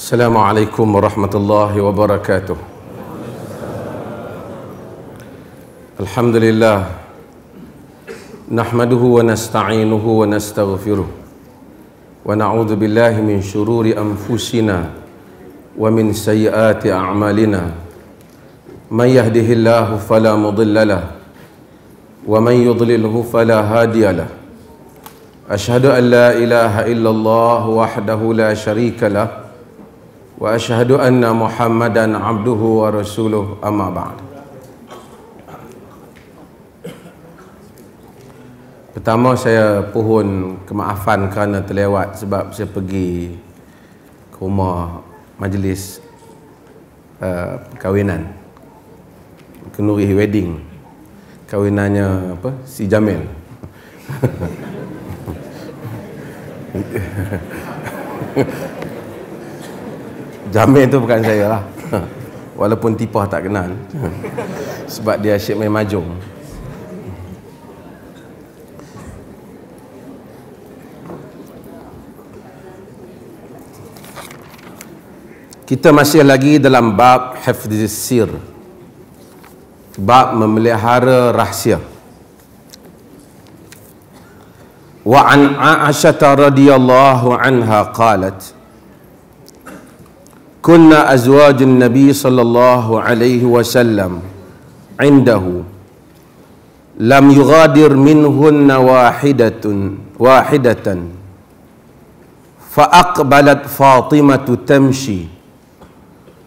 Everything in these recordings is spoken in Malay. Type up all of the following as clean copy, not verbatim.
Assalamualaikum warahmatullahi wabarakatuh. Alhamdulillah, nahmaduhu wa nasta'inuhu wa nastaghfiruh, wa na'udzu billahi min syururi anfusina wa min sayyiati a'malina. May yahdihillahu fala mudilla lahu wa man yudlilhu fala hadiya lahu. Asyhadu an la ilaha illallah wahdahu la syarika lahu wa asyhadu anna Muhammadan abduhu wa rasuluh, amma ba'd. Pertama, saya pohon kemaafan kerana terlewat sebab saya pergi ke rumah majlis perkahwinan Kenduri Wedding, kahwinannya apa? Si Jamil. Jamil tu bukan saya lah. Walaupun tipah tak kenal. Sebab dia asyik main mahjong. Kita masih lagi dalam bab hifdhis sir, bab memelihara rahsia. Wa an Aisyah radhiyallahu anha qalat: kunna azwajun nabi sallallahu alaihi wasallam indahu lam yughadir minhunna wahidatan fa aqbalat Fatimatu tamshi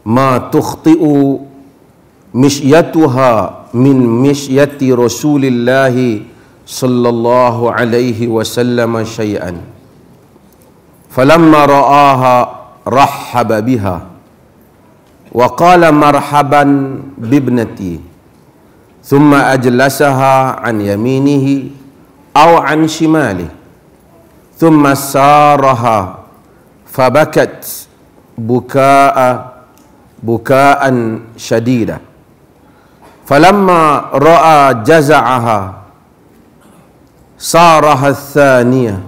ma tukhti'u mishyatuha min mishyati Rasulillahi sallallahu alaihi wasallam syai'an falamma ra'aha rahhaba biha wa qala marhaban bibnati thumma ajlasaha an yaminihi aw an shimalihi thumma saraha fabakat bukaan shadida falamma ra'a jaza'aha saraha ath-thaniyah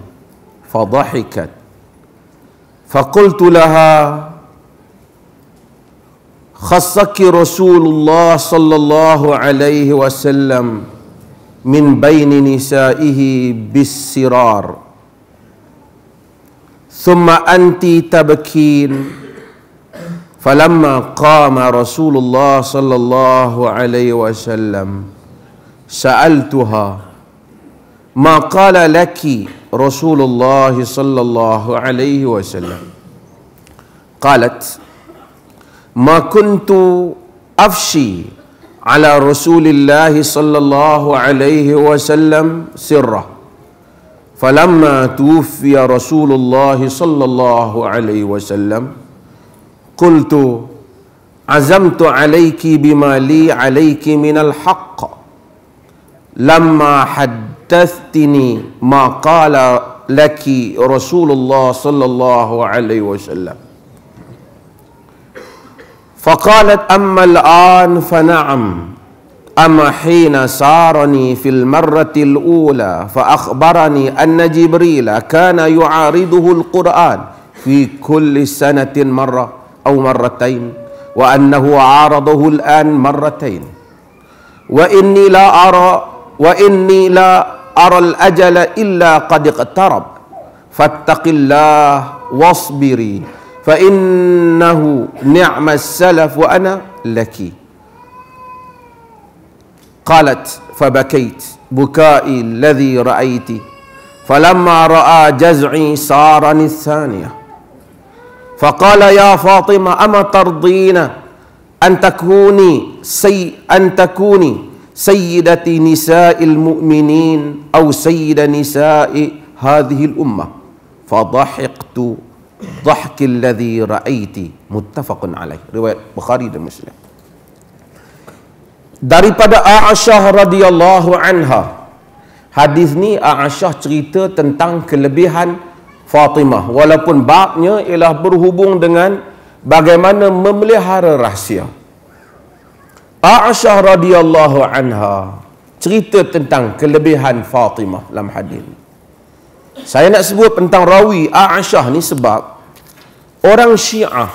fadhahikat faqultu laha khassaki Rasulullah sallallahu alaihi wasallam min baini nisaihi bis-sirar thumma anti tabkin falamma qama Rasulullah sallallahu alaihi wasallam sa'altuha ma qala laki Rasulullah sallallahu alaihi wasallam qalat ma kuntu afshi ala Rasulillah sallallahu alaihi wasallam sirrah falamma tuwfiya Rasulullah sallallahu alaihi wasallam qultu azamtu alayki bima li alayki minal haqq lamma haddathtini ma qala laki Rasulullah sallallahu alaihi wasallam faqalat amma al-an fa na'am amma hina sarani fil marrati al-ula fa akhbarani anna Jibril kana yu'ariduhu al-Qur'an fi kulli sanatin marrah aw marratain wa annahu 'aradahu al-an marratain wa inni la ara al-ajala illa qad iqtarab fattaqillah wasbiri fa innahu ni'ma as-salaf wa ana laki qalat fabakayt bukai alladhi ra'ayti falamma ra'a jaz'i sarani ath-thaniyah faqala ya Fatimah ama tardina an takuni sayyidati nisa'il mu'minin aw sayyida nisa'i hadhihi al-ummah fadhahiqtu dhahki alladhi ra'aiti muttafaqun alaih, riwayat Bukhari dan Muslim. Daripada Aisyah radhiyallahu anha, hadis ni Aisyah cerita tentang kelebihan Fatimah, walaupun babnya ialah berhubung dengan bagaimana memelihara rahsia. Aisyah radhiyallahu anha cerita tentang kelebihan Fatimah dalam hadis. Saya nak sebut tentang rawi Aisyah ni sebab orang Syiah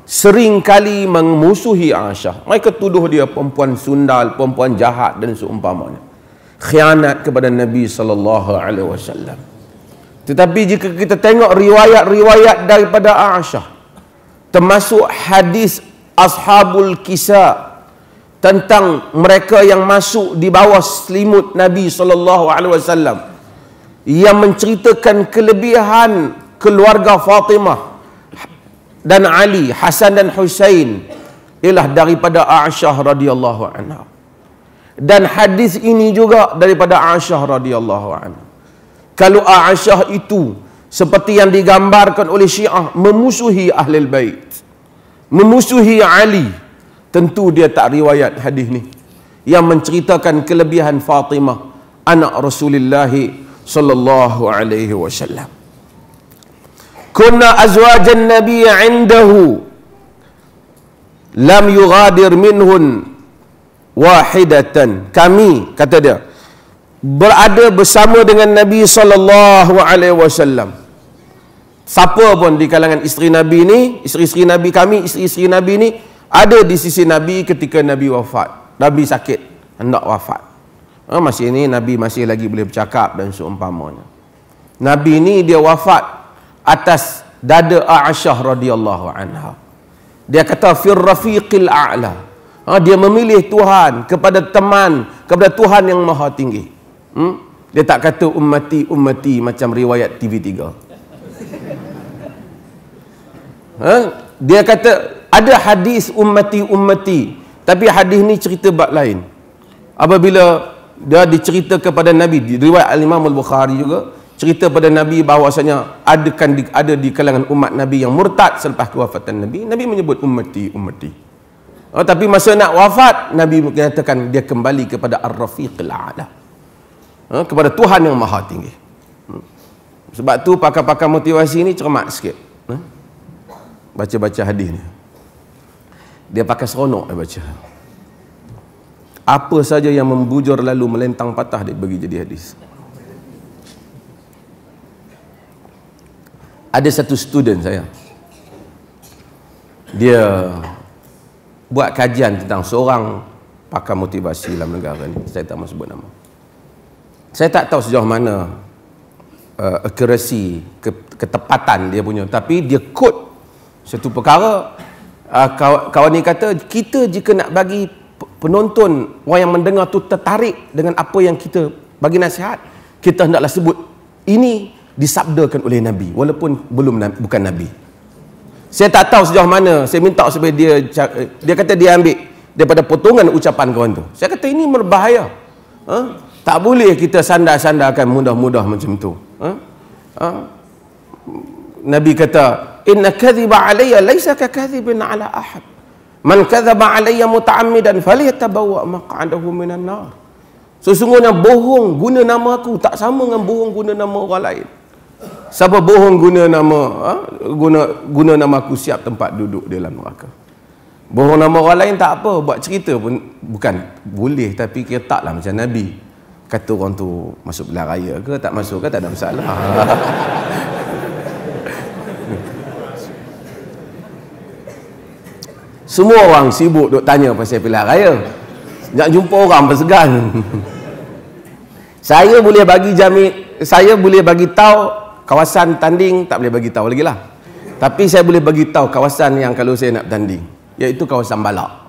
sering kali memusuhi Aisyah. Mereka tuduh dia perempuan sundal, perempuan jahat dan seumpamanya. Khianat kepada Nabi SAW. Tetapi jika kita tengok riwayat-riwayat daripada Aisyah, termasuk hadis Ashabul Kisa tentang mereka yang masuk di bawah selimut Nabi SAW, yang menceritakan kelebihan keluarga Fatimah dan Ali, Hasan dan Husain, ialah daripada Aisyah radhiyallahu anha. Dan hadis ini juga daripada Aisyah radhiyallahu anha. Kalau Aisyah itu seperti yang digambarkan oleh Syiah, memusuhi Ahlul Bait, memusuhi Ali, tentu dia tak riwayat hadis ni yang menceritakan kelebihan Fatimah anak Rasulullah sallallahu alaihi wasallam. Kunna azwajan nabiy indahu lam yughadir minhun wahidatan. Kami, kata dia, berada bersama dengan Nabi sallallahu alaihi wasallam. Siapa pun di kalangan isteri Nabi ni, isteri-isteri Nabi kami, isteri-isteri Nabi ni ada di sisi Nabi ketika Nabi wafat. Nabi sakit, hendak wafat. Masih ini Nabi masih lagi boleh bercakap dan seumpamanya. Nabi ni dia wafat atas dada Aisyah radhiyallahu anha. Dia kata fir rafiqil a'la. Dia memilih Tuhan kepada teman, kepada Tuhan yang maha tinggi. Dia tak kata ummati ummati macam riwayat TV3. Dia kata ada hadis ummati ummati, tapi hadis ni cerita bab lain. Apabila dia dicerita kepada Nabi, di riwayat Al-Imam Al-Bukhari juga cerita pada Nabi bahawasanya ada di kalangan umat Nabi yang murtad selepas kewafatan Nabi. Nabi menyebut ummati ummati. Tapi masa nak wafat, Nabi menyatakan dia kembali kepada Ar-Rafiqil A'la, kepada Tuhan yang maha tinggi. Sebab tu pakar-pakar motivasi ni cermat sikit baca-baca hadis ni. Dia pakai seronok dia baca. Apa saja yang membujur lalu melentang patah dia bagi jadi hadis. Ada satu student saya, dia buat kajian tentang seorang pakar motivasi dalam negara ni. Saya tak mahu sebut nama. Saya tak tahu sejauh mana accuracy, ketepatan dia punya, tapi dia quote satu perkara. Kawan ni kata, kita jika nak bagi penonton, orang yang mendengar tu tertarik dengan apa yang kita bagi nasihat, kita hendaklah sebut ini disabdakan oleh Nabi walaupun bukan Nabi. Saya tak tahu sejauh mana. Saya minta supaya dia kata dia ambil daripada potongan ucapan kawan tu. Saya kata ini berbahaya. Tak boleh kita sandar-sandarkan mudah-mudah macam tu. Nabi kata, inna kadhiba alayya laysa ka kadhibin ala ahad. Man kadhaba alayya muta'ammidan falyatabawwa maq'adahu minan nar. Sesungguhnya bohong guna nama aku tak sama dengan bohong guna nama orang lain. Siapa bohong guna nama guna nama aku, siap tempat duduk di dalam neraka. Bohong nama orang lain tak apa, buat cerita pun bukan boleh, tapi kira taklah macam Nabi kata orang tu masuk belah raya ke tak masuk ke tak ada masalah. Semua orang sibuk duk tanya pasal pilihan raya. Nak jumpa orang bersegan. Saya boleh bagi tahu kawasan tanding, tak boleh bagi tahu lagi lah. Tapi saya boleh bagi tahu kawasan yang kalau saya nak bertanding, iaitu kawasan balak.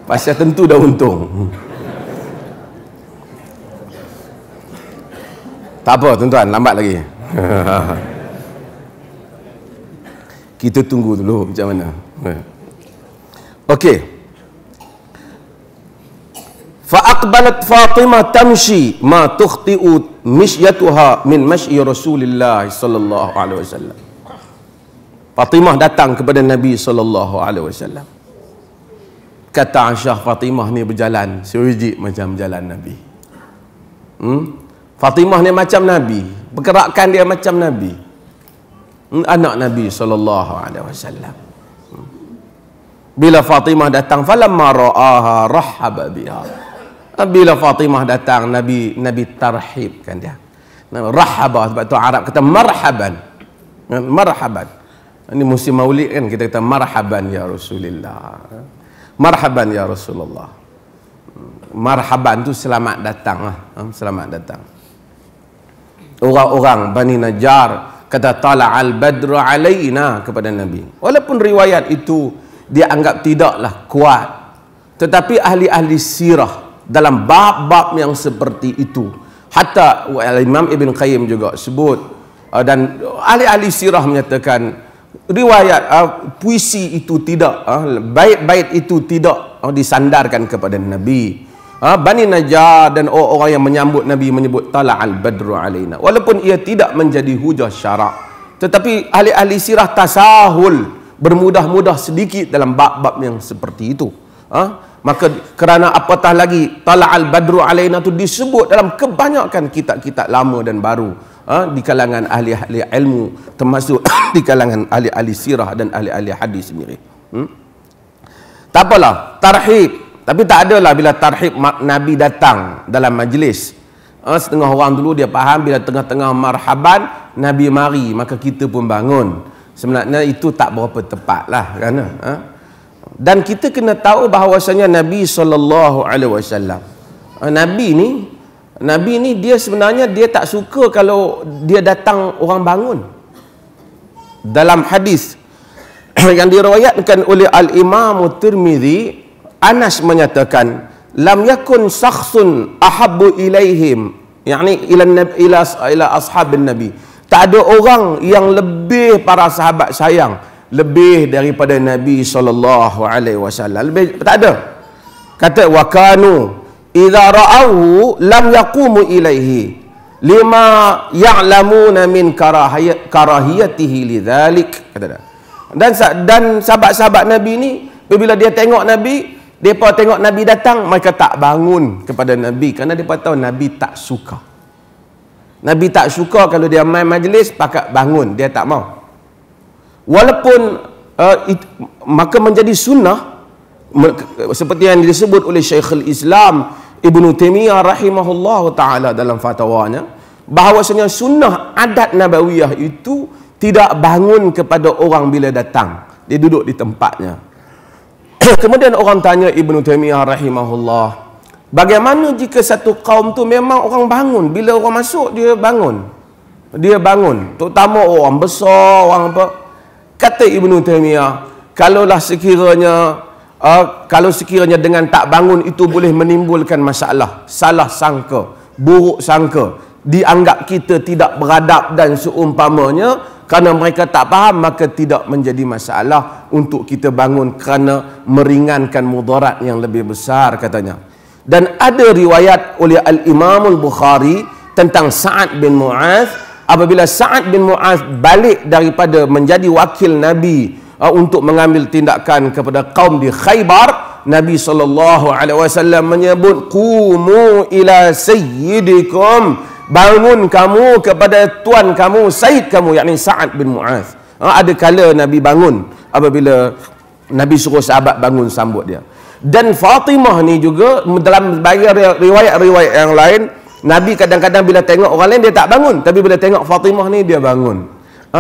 Pasal tentu dah untung. Tak apa tuan-tuan, lambat lagi. Kita tunggu dulu macam mana. Okey. Fa aqbalat Fatimah tamshi ma tukhti'u mishyatuha min mashyi Rasulillah sallallahu alaihi wasallam. Fatimah datang kepada Nabi sallallahu alaihi wasallam. Kata Aisyah, Fatimah ni berjalan sewujud macam jalan Nabi. Fatimah ni macam Nabi, pergerakan dia macam Nabi. Anak Nabi sallallahu alaihi wasallam. Bila Fatimah datang, falamma ra'aha rahaba biha. Bila Fatimah datang, Nabi tarhibkan dia. Rahaba, sebab tu Arab kata marhaban. Marhaban. Ini musim Maulid kan, kita kata marhaban ya Rasulullah. Marhaban ya Rasulullah. Marhaban tu selamat datang lah. Selamat datang. Orang-orang Bani Najjar kata tala'al badru alaina kepada Nabi. Walaupun riwayat itu dia anggap tidaklah kuat, tetapi ahli-ahli sirah dalam bab-bab yang seperti itu, hatta Imam Ibn Qayyim juga sebut, dan ahli-ahli sirah menyatakan riwayat puisi itu tidak, bait-bait itu tidak disandarkan kepada Nabi. Bani Najjar dan orang-orang yang menyambut Nabi menyebut tala'al badru alaina, walaupun ia tidak menjadi hujah syarak, tetapi ahli-ahli sirah tasahul, bermudah-mudah sedikit dalam bab-bab yang seperti itu. Maka kerana apatah lagi tala'al badru alaina itu disebut dalam kebanyakan kitab-kitab lama dan baru, di kalangan ahli-ahli ilmu, termasuk di kalangan ahli-ahli sirah dan ahli-ahli hadis sendiri. Tak apalah, tarhib. Tapi tak adalah bila tarhib Nabi datang dalam majlis. Setengah orang dulu dia faham bila tengah-tengah marhaban Nabi mari, maka kita pun bangun. Sebenarnya itu tak berapa tepat lah kan. Dan kita kena tahu bahawasanya Nabi SAW, Nabi ni dia sebenarnya dia tak suka kalau dia datang orang bangun. Dalam hadis yang diriwayatkan oleh Al-Imam Tirmidzi, Anas menyatakan lam yakun shakhsun ahabbu ilaihim, yakni ila ashabin Nabi. Tak ada orang yang lebih para sahabat sayang lebih daripada Nabi SAW. Lebih tak ada. Kata wa kanu idza ra'awhu lam yaqumu ilaihi lima ya'lamuna min karahiyatihi lidzalik. Kata dan sahabat-sahabat Nabi ni bila dia tengok Nabi, mereka tengok Nabi datang, mereka tak bangun kepada Nabi kerana mereka tahu Nabi tak suka. Nabi tak suka kalau dia main majlis pakat bangun, dia tak mau. Walaupun maka menjadi sunnah seperti yang disebut oleh Syekhul Islam Ibn Taimiyah rahimahullah ta'ala dalam fatwanya, bahawasanya sunnah adat nabawiyah itu tidak bangun kepada orang bila datang, dia duduk di tempatnya. Kemudian orang tanya Ibn Taimiyah rahimahullah, bagaimana jika satu kaum tu memang orang bangun, bila orang masuk dia bangun, terutama orang besar, orang apa. Kata Ibn Taimiyah, kalaulah sekiranya dengan tak bangun itu boleh menimbulkan masalah, salah sangka, buruk sangka, dianggap kita tidak beradab dan seumpamanya, kerana mereka tak faham, maka tidak menjadi masalah untuk kita bangun kerana meringankan mudarat yang lebih besar, katanya. Dan ada riwayat oleh Al-Imam Al-Bukhari tentang Sa'ad bin Mu'adh. Apabila Sa'ad bin Mu'adh balik daripada menjadi wakil Nabi untuk mengambil tindakan kepada kaum di Khaybar, Nabi SAW menyebut qumu ila sayyidikum, bangun kamu kepada tuan kamu, Said kamu, yakni Sa'ad bin Mu'adh. Ada kala Nabi bangun apabila Nabi suruh sahabat bangun sambut dia. Dan Fatimah ni juga dalam riwayat-riwayat yang lain, Nabi kadang-kadang bila tengok orang lain dia tak bangun, tapi bila tengok Fatimah ni dia bangun.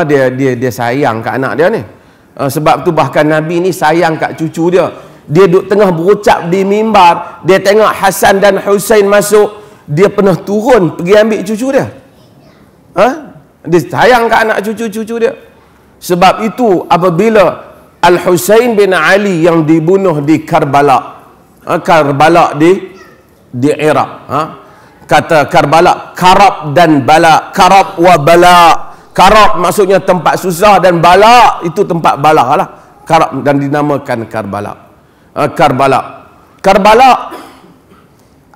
Dia sayang kat anak dia ni. Sebab tu bahkan Nabi ni sayang kat cucu dia. Dia duduk tengah berucap di mimbar, dia tengok Hasan dan Husain masuk, dia pernah turun pergi ambil cucu dia. Dia sayang kat anak cucu-cucu dia. Sebab itu apabila Al-Husain bin Ali yang dibunuh di Karbala, Karbala di Iraq, kata Karbala, Karab dan Bala, Karab wa Bala. Karab maksudnya tempat susah dan Bala itu tempat bala lah. Karab, dan dinamakan Karbala. Karbala,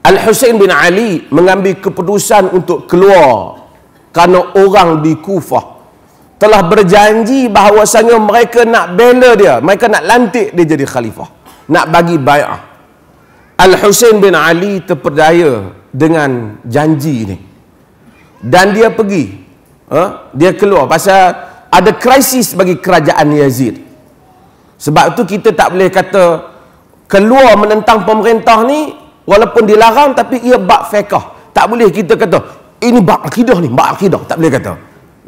Al-Husain bin Ali mengambil keputusan untuk keluar kerana orang di Kufah telah berjanji bahawasanya mereka nak bela dia, mereka nak lantik dia jadi khalifah, nak bagi bai'ah. Al-Husain bin Ali terperdaya dengan janji ni dan dia pergi, dia keluar pasal ada krisis bagi kerajaan Yazid. Sebab tu kita tak boleh kata keluar menentang pemerintah ni walaupun dilarang, tapi ia bab fiqh. Tak boleh kita kata ini bab akidah ni, bab akidah. Tak boleh kata.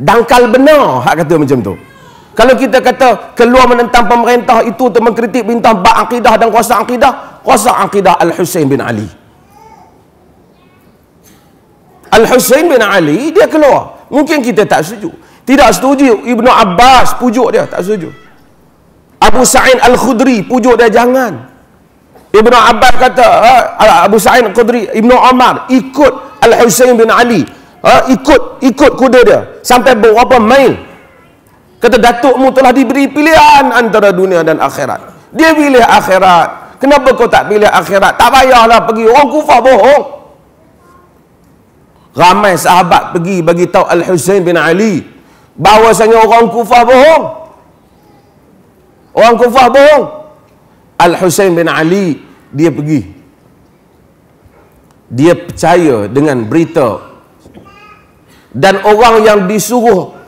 Dangkal benar hak kata macam tu. Kalau kita kata keluar menentang pemerintah itu untuk mengkritik bintang bab akidah dan kuasa akidah Al-Husain bin Ali. Al-Husain bin Ali dia keluar. Mungkin kita tak setuju. Tidak setuju Ibnu Abbas pujuk dia, tak setuju. Abu Sa'id Al-Khudri pujuk dia jangan. Ibnu Abbas kata, Abu Sa'id Al-Khudri, Ibnu Umar ikut Al-Husain bin Ali, ikut kuda dia sampai berapa mail. Kata datukmu telah diberi pilihan antara dunia dan akhirat. Dia pilih akhirat. Kenapa kau tak pilih akhirat? Tak payahlah pergi. Orang kufar bohong. Ramai sahabat pergi bagi tahu Al-Husain bin Ali bahawasanya orang kufar bohong. Orang kufar bohong. Al-Husain bin Ali dia pergi. Dia percaya dengan berita. Dan orang yang disuruh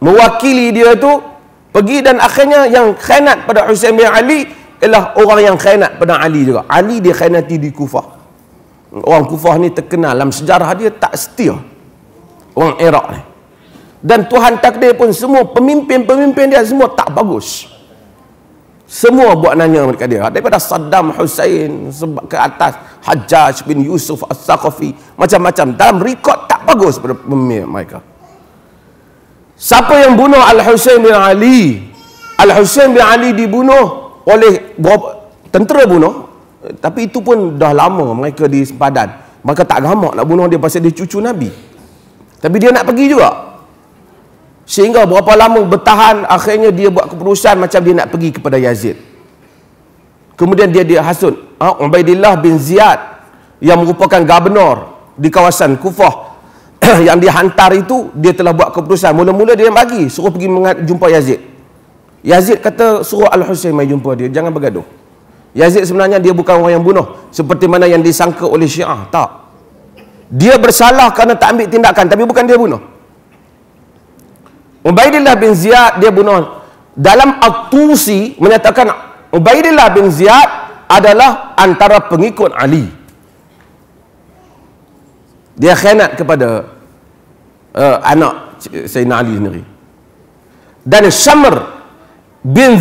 mewakili dia tu pergi, dan akhirnya yang khianat pada Husain bin Ali ialah orang yang khianat pada Ali juga. Ali dia khianati di Kufah. Orang Kufah ni terkenal dalam sejarah dia tak setia. Orang Iraq ni. Dan Tuhan takdir pun semua pemimpin-pemimpin dia semua tak bagus. Semua buat nanya mereka dia. Daripada Saddam Hussein ke atas Hajjaj bin Yusuf As-Saqafi, macam-macam. Dalam rekod tak bagus pada pemimpin mereka. Siapa yang bunuh Al-Husain bin Ali? Al-Husain bin Ali dibunuh oleh tentera bunuh. Tapi itu pun dah lama mereka di sempadan. Maka tak gamak nak bunuh dia pasal dia cucu Nabi. Tapi dia nak pergi juga. Sehingga berapa lama bertahan, akhirnya dia buat keputusan macam dia nak pergi kepada Yazid. Kemudian dia hasut Ubaidillah bin Ziyad yang merupakan gubernur di kawasan Kufah yang dihantar itu, dia telah buat keputusan. Mula-mula dia bagi suruh pergi jumpa Yazid. Yazid kata suruh Al-Husain mai jumpa dia, jangan bergaduh. Yazid sebenarnya dia bukan orang yang bunuh seperti mana yang disangka oleh Syiah. Tak. Dia bersalah kerana tak ambil tindakan, tapi bukan dia bunuh. Ubaidillah bin Ziyad dia bunuh. Dalam At-Tusi menyatakan Ubaidillah bin Ziyad adalah antara pengikut Ali. Dia khianat kepada anak Sayyidina Ali sendiri. Dan Syamr bin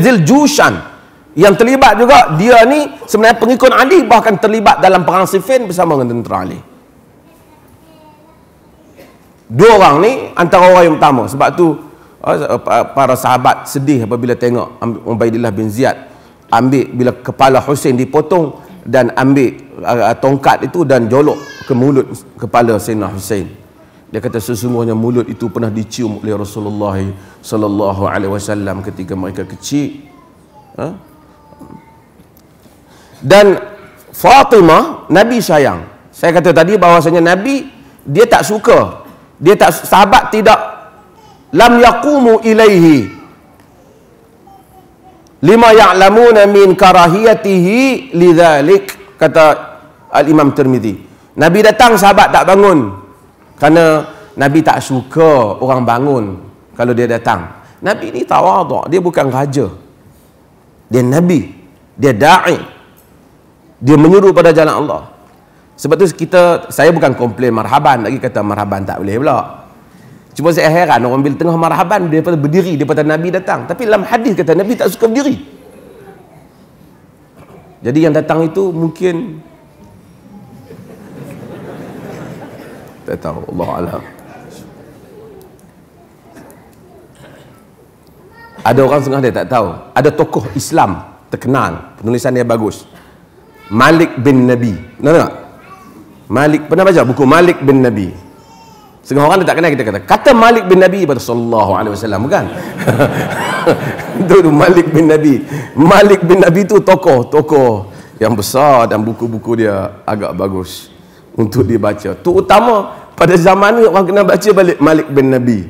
Ziljushan yang terlibat juga, dia ni sebenarnya pengikut Ali, bahkan terlibat dalam perang Siffin bersama dengan tentera Ali. Dua orang ni antara orang yang utama. Sebab tu para sahabat sedih apabila tengok Ubaidillah bin Ziyad ambil, bila kepala Husain dipotong dan ambil tongkat itu dan jolok ke mulut kepala Sayyidina Husain. Dia kata sesungguhnya mulut itu pernah dicium oleh Rasulullah sallallahu alaihi wasallam ketika mereka kecil. Dan Fatimah Nabi sayang. Saya kata tadi bahawasanya Nabi dia tak suka, sahabat tidak lam yaqumu ilaihi lima ya'lamuna min karahiyatihi lidzalik, kata Al-Imam Tirmizi. Nabi datang, sahabat tak bangun kerana Nabi tak suka orang bangun kalau dia datang. Nabi ni tawaduk, dia bukan raja, dia Nabi, dia da'i, dia menyuruh pada jalan Allah. Sebab tu saya bukan komplain marhaban, lagi kata marhaban tak boleh pula. Cuma saya heran orang bila tengah marhaban daripada berdiri daripada Nabi datang. Tapi dalam hadis kata Nabi tak suka berdiri. Jadi yang datang itu mungkin tak tahu, Allah alam. Ada orang setengah dia tak tahu. Ada tokoh Islam terkenal, penulisan dia bagus, Malik bin Nabi. Nampak? Malik, pernah baca buku Malik bin Nabi? Setengah orang dia tak kenal, kita kata Malik bin Nabi pada sallallahu alaihi wasallam, bukan? Itu Malik bin Nabi. Malik bin Nabi itu tokoh yang besar dan buku-buku dia agak bagus untuk dibaca. Terutama pada zaman ni orang kena baca balik Malik bin Nabi.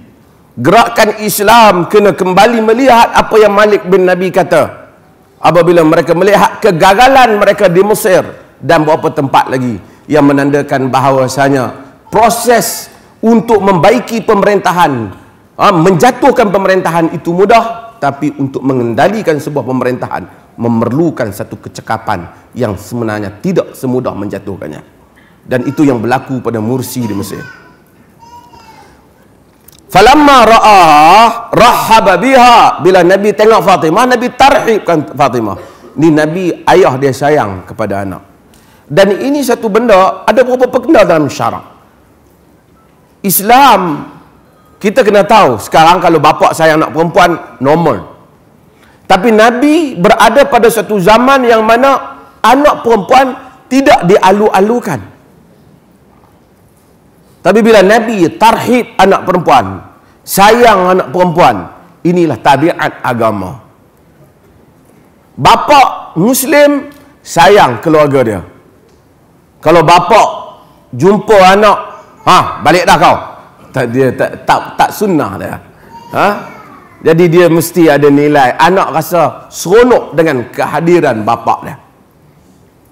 Gerakan Islam kena kembali melihat apa yang Malik bin Nabi kata apabila mereka melihat kegagalan mereka di Mesir dan beberapa tempat lagi, yang menandakan bahawasanya proses untuk membaiki pemerintahan, menjatuhkan pemerintahan itu mudah, tapi untuk mengendalikan sebuah pemerintahan memerlukan satu kecekapan yang sebenarnya tidak semudah menjatuhkannya. Dan itu yang berlaku pada Mursi di Mesir. Falamma ra'ah rahaba biha, bila Nabi tengok Fatimah, Nabi tarhibkan Fatimah. Ni Nabi, ayah dia sayang kepada anak. Dan ini satu benda ada beberapa perkara dalam syarak Islam. Kita kena tahu sekarang kalau bapa sayang anak perempuan normal. Tapi Nabi berada pada satu zaman yang mana anak perempuan tidak dialu-alukan. Tapi bila Nabi tarhib anak perempuan, sayang anak perempuan, inilah tabiat agama. Bapa Muslim sayang keluarga dia. Kalau bapa jumpa anak, balik dah kau. Tak sunnah dia. Jadi dia mesti ada nilai. Anak rasa seronok dengan kehadiran bapa dia.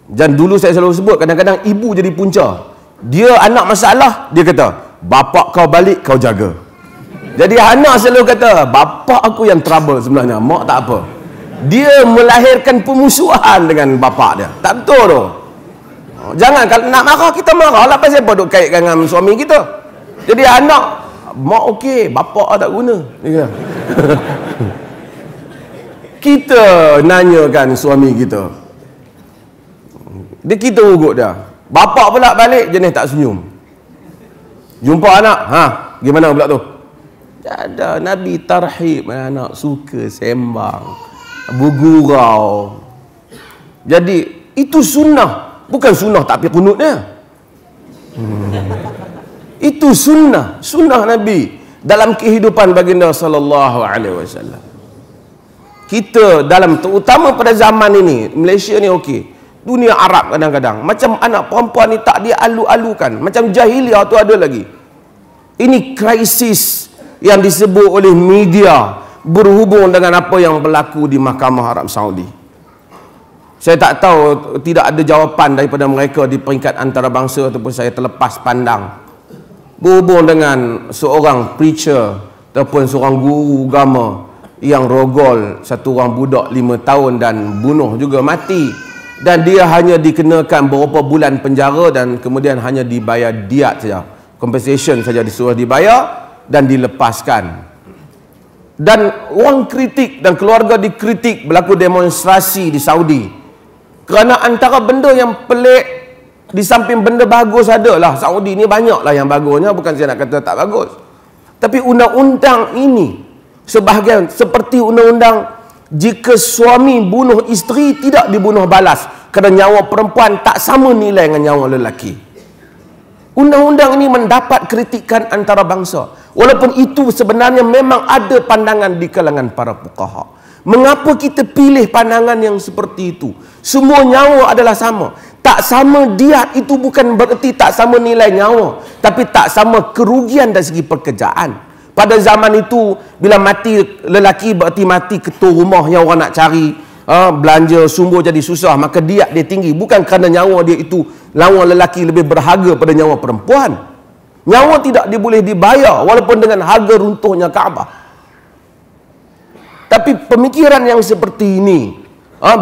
Dan dulu saya selalu sebut, kadang-kadang ibu jadi punca. Dia anak masalah, dia kata, bapa kau balik, kau jaga. Jadi anak selalu kata, bapa aku yang trouble sebenarnya, mak tak apa. Dia melahirkan permusuhan dengan bapa dia. Tak betul tu. Jangan, kalau nak marah, kita marah lah. Pasal apa duk kaitkan dengan suami kita. Jadi anak, mak okey, bapa tak guna. Kita nanyakan suami kita. Kita ugut dia. Bapa pula balik jenis tak senyum. Jumpa anak, gimana pula tu? Ada Nabi tarhib anak, suka sembang, bergurau. Jadi itu sunnah, bukan sunnah tapi kunutnya. Itu sunnah Nabi dalam kehidupan baginda sallallahu alaihi wasallam. Kita dalam, terutama pada zaman ini, Malaysia ni okey. Dunia Arab kadang-kadang macam anak perempuan ni tak dialu-alukan, macam jahiliah tu ada lagi. Ini krisis yang disebut oleh media berhubung dengan apa yang berlaku di Mahkamah Arab Saudi. Saya tak tahu, tidak ada jawapan daripada mereka di peringkat antarabangsa ataupun saya terlepas pandang berhubung dengan seorang preacher ataupun seorang guru agama yang rogol satu orang budak 5 tahun dan bunuh juga mati. Dan dia hanya dikenakan beberapa bulan penjara dan kemudian hanya dibayar diat saja, compensation saja disuruh dibayar dan dilepaskan. Dan orang kritik dan keluarga dikritik, berlaku demonstrasi di Saudi kerana antara benda yang pelik, di samping benda bagus adalah, Saudi ni banyaklah yang bagusnya, bukan saya nak kata tak bagus, tapi undang-undang ini sebahagian seperti undang-undang jika suami bunuh isteri tidak dibunuh balas kerana nyawa perempuan tak sama nilai dengan nyawa lelaki. Undang-undang ini mendapat kritikan antarabangsa, walaupun itu sebenarnya memang ada pandangan di kalangan para fuqaha. Mengapa kita pilih pandangan yang seperti itu? Semua nyawa adalah sama. Tak sama diat itu bukan bererti tak sama nilai nyawa, tapi tak sama kerugian dari segi pekerjaan. Pada zaman itu, bila mati lelaki berarti mati ketua rumah yang orang nak cari, belanja sumber jadi susah, maka diat dia tinggi. Bukan kerana nyawa dia itu, lawan lelaki lebih berharga pada nyawa perempuan. Nyawa tidak boleh dibayar walaupun dengan harga runtuhnya Kaabah. Tapi pemikiran yang seperti ini,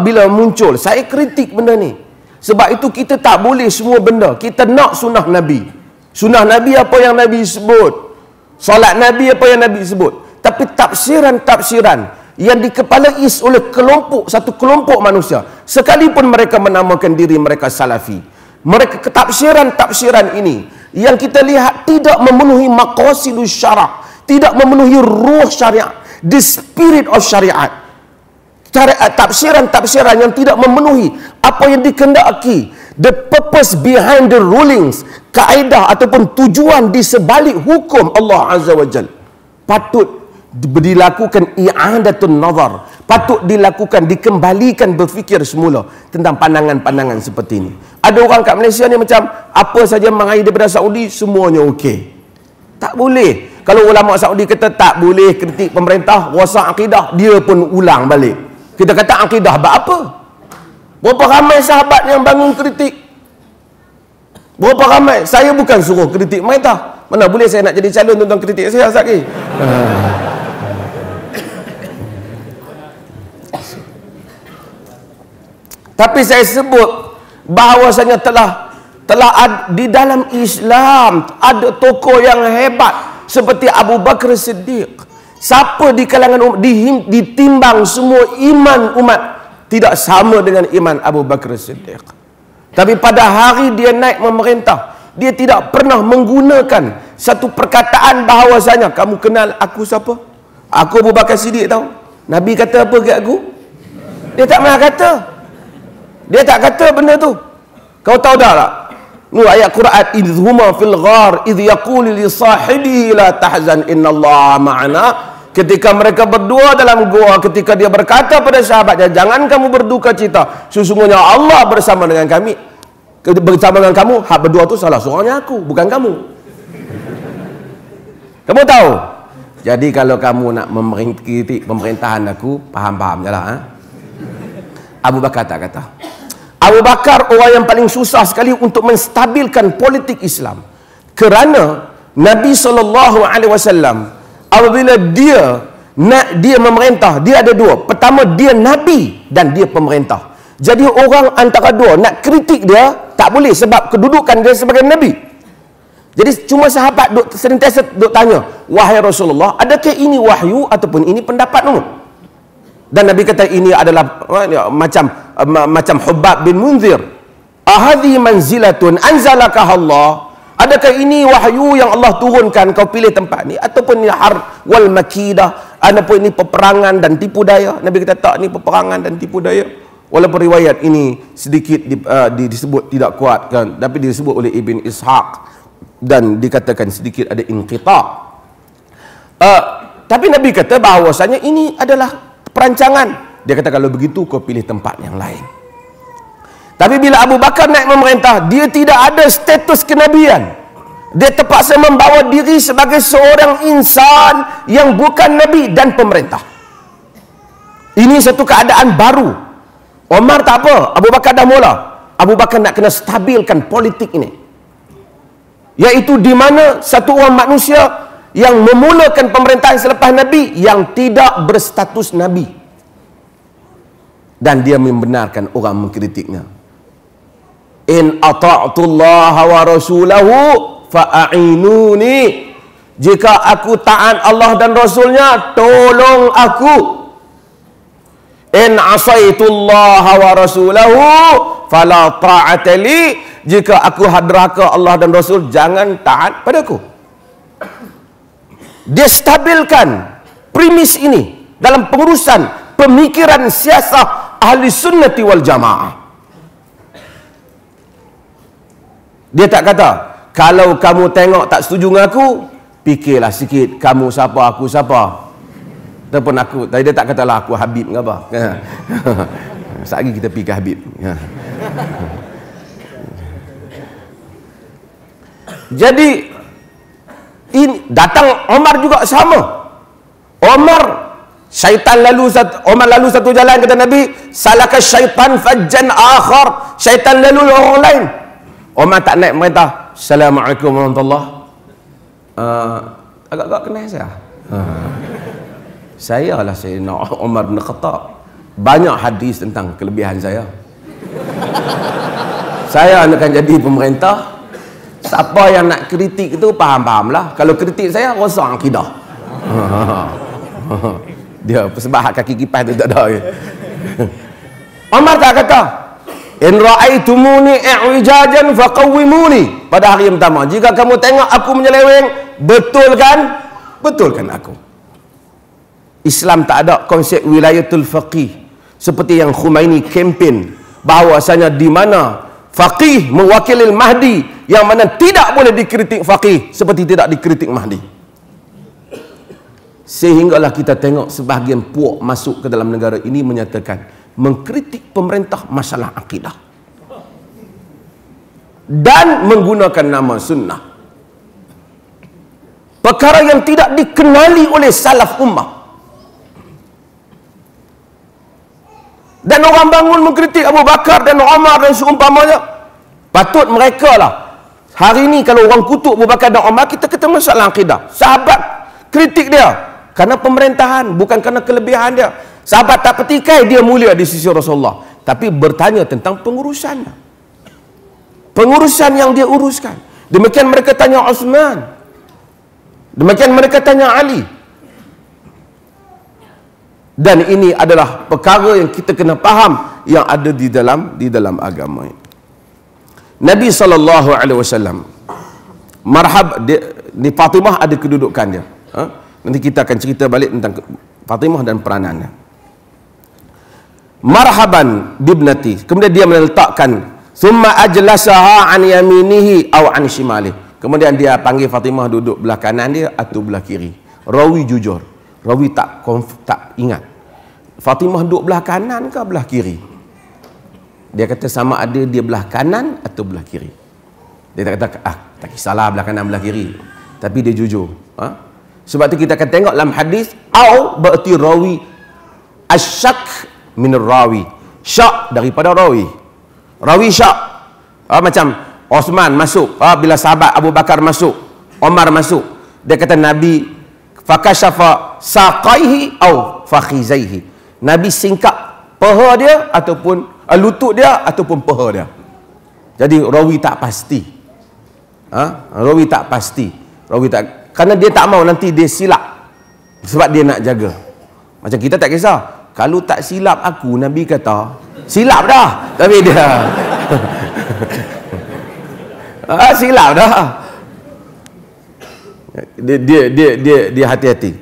bila muncul, saya kritik benda ni. Sebab itu kita tak boleh semua benda. Kita nak sunnah Nabi. Sunnah Nabi apa yang Nabi sebut. Solat Nabi apa yang Nabi sebut. Tapi tafsiran-tafsiran yang dikepalai oleh satu kelompok manusia, sekalipun mereka menamakan diri mereka salafi, mereka ketafsiran-tafsiran ini yang kita lihat tidak memenuhi maqasidus syarak, tidak memenuhi ruh syariat, the spirit of syariat. Tafsiran-tafsiran yang tidak memenuhi apa yang dikehendaki, the purpose behind the rulings, kaedah ataupun tujuan di sebalik hukum Allah Azza wa Jal, patut dilakukan i'adatun nazar, patut dilakukan, dikembalikan berfikir semula tentang pandangan-pandangan seperti ini. Ada orang kat Malaysia ni macam apa saja meraih daripada Saudi semuanya okey. Tak boleh. Kalau ulama Saudi kata tak boleh kritik pemerintah, rosak akidah, dia pun ulang balik. Kita kata akidah bab apa? Berapa ramai sahabat yang bangun kritik? Berapa ramai? Saya bukan suruh kritik mereka. Mana boleh saya nak jadi calon tuan-tuan kritik saya sekali. Tapi saya sebut bahawasanya telah di dalam Islam ada tokoh yang hebat seperti Abu Bakar Siddiq. Siapa di kalangan umat ditimbang semua iman umat tidak sama dengan iman Abu Bakar Siddiq. Tapi pada hari dia naik memerintah, dia tidak pernah menggunakan satu perkataan bahawasanya kamu kenal aku siapa? Aku Abu Bakar Siddiq tahu. Nabi kata apa ke aku? Dia tak pernah kata. Dia tak kata benda tu. Kau tahu dah tak? Ni ayat Quran, idhuma fil ghar idh yaqulu li sahibi la tahzan innallaha ma'ana. Ketika mereka berdua dalam gua, ketika dia berkata pada sahabatnya, jangan kamu berduka cita, sesungguhnya Allah bersama dengan kami. Bersama dengan kamu. Hak berdua tu salah seorangnya aku, bukan kamu. Kamu tahu? Jadi kalau kamu nak mengkritik pemerintahan aku, faham-faham je lah. Abu Bakar tak kata. Abu Bakar orang yang paling susah sekali untuk menstabilkan politik Islam. Kerana Nabi SAW apabila dia memerintah, dia ada dua. Pertama, dia Nabi dan dia pemerintah. Jadi orang antara dua nak kritik dia tak boleh sebab kedudukan dia sebagai Nabi. Jadi cuma sahabat sentiasa tanya, wahai Rasulullah, adakah ini wahyu ataupun ini pendapatmu? Dan Nabi kata ini adalah macam Hubbab bin Munzir. Ahadhi manzilatun anzalakah Allah? Adakah ini wahyu yang Allah turunkan kau pilih tempat ni? Ataupun ini harb wal makidah, ataupun ini peperangan dan tipu daya? Nabi kata tak, ini peperangan dan tipu daya. Walaupun riwayat ini sedikit disebut tidak kuat kan, tapi disebut oleh Ibn Ishaq dan dikatakan sedikit ada inqita'. Tapi Nabi kata bahawasanya ini adalah perancangan. Dia kata kalau begitu kau pilih tempat yang lain. Tapi bila Abu Bakar naik memerintah, dia tidak ada status kenabian. Dia terpaksa membawa diri sebagai seorang insan yang bukan Nabi dan pemerintah. Ini satu keadaan baru. Omar tak apa, Abu Bakar dah mula. Abu Bakar nak kena stabilkan politik ini, iaitu di mana satu orang manusia yang memulakan pemerintahan selepas Nabi yang tidak berstatus Nabi, dan dia membenarkan orang mengkritiknya. In ata'tullaha wa rasulahu fa'inuni. Jika aku taat Allah dan Rasulnya, tolong aku. In asaitullaha wa rasulahu fala ta'ata li. Jika aku hadraka Allah dan Rasul, jangan taat padaku. Dia stabilkan premis ini dalam pengurusan pemikiran siasah ahli sunnati wal jamaah. Dia tak kata, kalau kamu tengok tak setuju dengan aku, fikirlah sikit, kamu siapa, aku siapa. Ataupun aku, tadi dia tak katalah aku Habib ke apa. Sekejap lagi kita pergi ke Habib. Jadi datang Omar juga sama. Omar lalu satu jalan, kata Nabi, salaka syaitan fajjan akhar. Syaitan lalu orang lain. Omar tak naik merintah, Assalamualaikum warahmatullahi. Agak-agak kenal saya. Saya lah Sayyidina Umar bin Khattab. Banyak hadis tentang kelebihan saya. Saya akan jadi pemerintah. Siapa yang nak kritik itu faham-faham lah. Kalau kritik saya, rosak akidah. Dia sebab hak kaki kipas tu tak ada. Umar tak kata, in ra'aitumuni i'wijajan faqawwimuni. Pada hari yang pertama, jika kamu tengok aku menyeleweng, betulkan aku. Islam tak ada konsep wilayatul faqih seperti yang Khumaini kempen bahawasanya di mana faqih mewakili Mahdi, yang mana tidak boleh dikritik faqih seperti tidak dikritik Mahdi. Sehinggalah kita tengok sebahagian puak masuk ke dalam negara ini menyatakan mengkritik pemerintah masalah akidah dan menggunakan nama sunnah, perkara yang tidak dikenali oleh salaf ummah. Dan orang bangun mengkritik Abu Bakar dan Umar dan seumpamanya. Patut mereka lah. Hari ini kalau orang kutuk Abu Bakar dan Umar, kita kata masalah akidah. Sahabat kritik dia kerana pemerintahan, bukan kerana kelebihan dia. Sahabat tak petikai dia mulia di sisi Rasulullah, tapi bertanya tentang pengurusannya. pengurusan yang dia uruskan. Demikian mereka tanya Uthman. Demikian mereka tanya Ali. Dan ini adalah perkara yang kita kena faham yang ada di dalam agama ini. Nabi SAW marhab di Fatimah ada kedudukan dia. Nanti kita akan cerita balik tentang Fatimah dan peranannya. Marhaban bibnati. Kemudian dia meletakkan summa ajlasaha an yaminihi aw an shimali. Kemudian dia panggil Fatimah duduk belah kanan dia atau belah kiri. Rawi jujur. Rawi tak ingat. Fatimah duduk belah kanan ke belah kiri? Dia kata sama ada dia belah kanan atau belah kiri. Dia tak kata tak kisahlah belah kanan belah kiri. Tapi dia jujur. Sebab tu kita akan tengok dalam hadis au berarti rawi asyak min rawi. Syak daripada rawi. Rawi syak. Macam Osman masuk, bila sahabat Abu Bakar masuk, Omar masuk, dia kata Nabi fakashafa saqaihi au fakhizaihi. Nabi singkap paha dia ataupun lutut dia ataupun paha dia. Jadi rawi tak pasti. Rawi tak pasti. Rawi tak, kerana dia tak mau nanti dia silap. Sebab dia nak jaga. Macam kita tak kisah. Kalau tak silap aku, Nabi kata silap dah. Tapi dia silap dah. Dia hati-hati.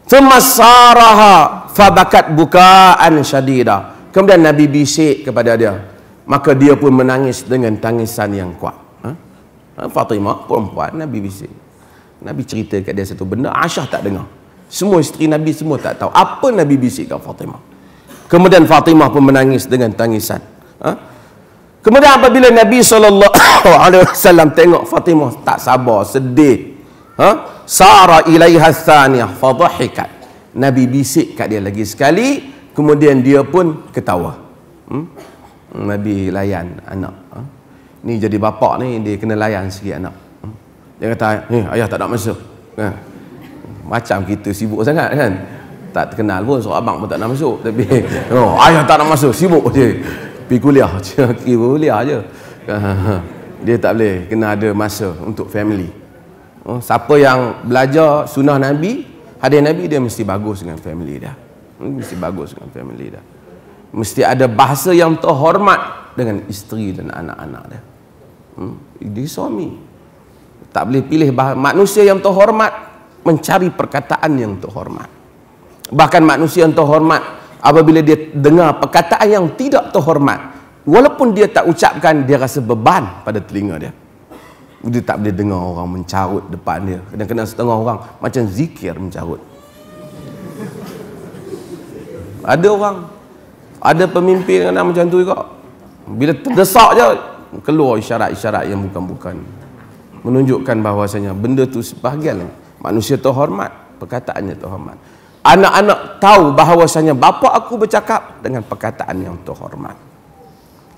Semasaraha fabakat bukaan syadida. Kemudian Nabi bisik kepada dia. Maka dia pun menangis dengan tangisan yang kuat. Fatimah perempuan, Nabi bisik. Nabi cerita kat dia satu benda, Aisyah tak dengar. Semua isteri Nabi semua tak tahu apa Nabi bisik kat Fatimah. Kemudian Fatimah pun menangis dengan tangisan. Kemudian apabila Nabi SAW tengok Fatimah tak sabar, sedih, sara ilaiha thaniyah fadhahikat. Nabi bisik kat dia lagi sekali, kemudian dia pun ketawa. Nabi layan anak. Ni jadi bapak ni, dia kena layan sikit anak. Dia kata, ayah tak nak masuk. Macam kita sibuk sangat kan. Tak terkenal pun, seorang abang pun tak nak masuk. Tapi ayah tak nak masuk, sibuk je. Pergi kuliah, kuliah je. Dia tak boleh, kena ada masa untuk family. Siapa yang belajar sunnah Nabi, hadis Nabi, dia mesti bagus dengan family dia. Mesti bagus dengan family dia. Mesti ada bahasa yang terhormat dengan isteri dan anak-anak dia. Dia suami. Tak boleh pilih manusia yang terhormat mencari perkataan yang terhormat. Bahkan manusia yang terhormat apabila dia dengar perkataan yang tidak terhormat, walaupun dia tak ucapkan, dia rasa beban pada telinga dia. Dia tak boleh dengar orang mencarut depan dia. Kadang-kadang setengah orang macam zikir mencarut. Ada orang, ada pemimpin yang macam tu juga. Bila terdesak je, keluar isyarat-isyarat yang bukan-bukan, menunjukkan bahawasanya benda tu sebahagian manusia terhormat, perkataannya terhormat. Anak-anak tahu bahawasanya bapa aku bercakap dengan perkataan yang terhormat,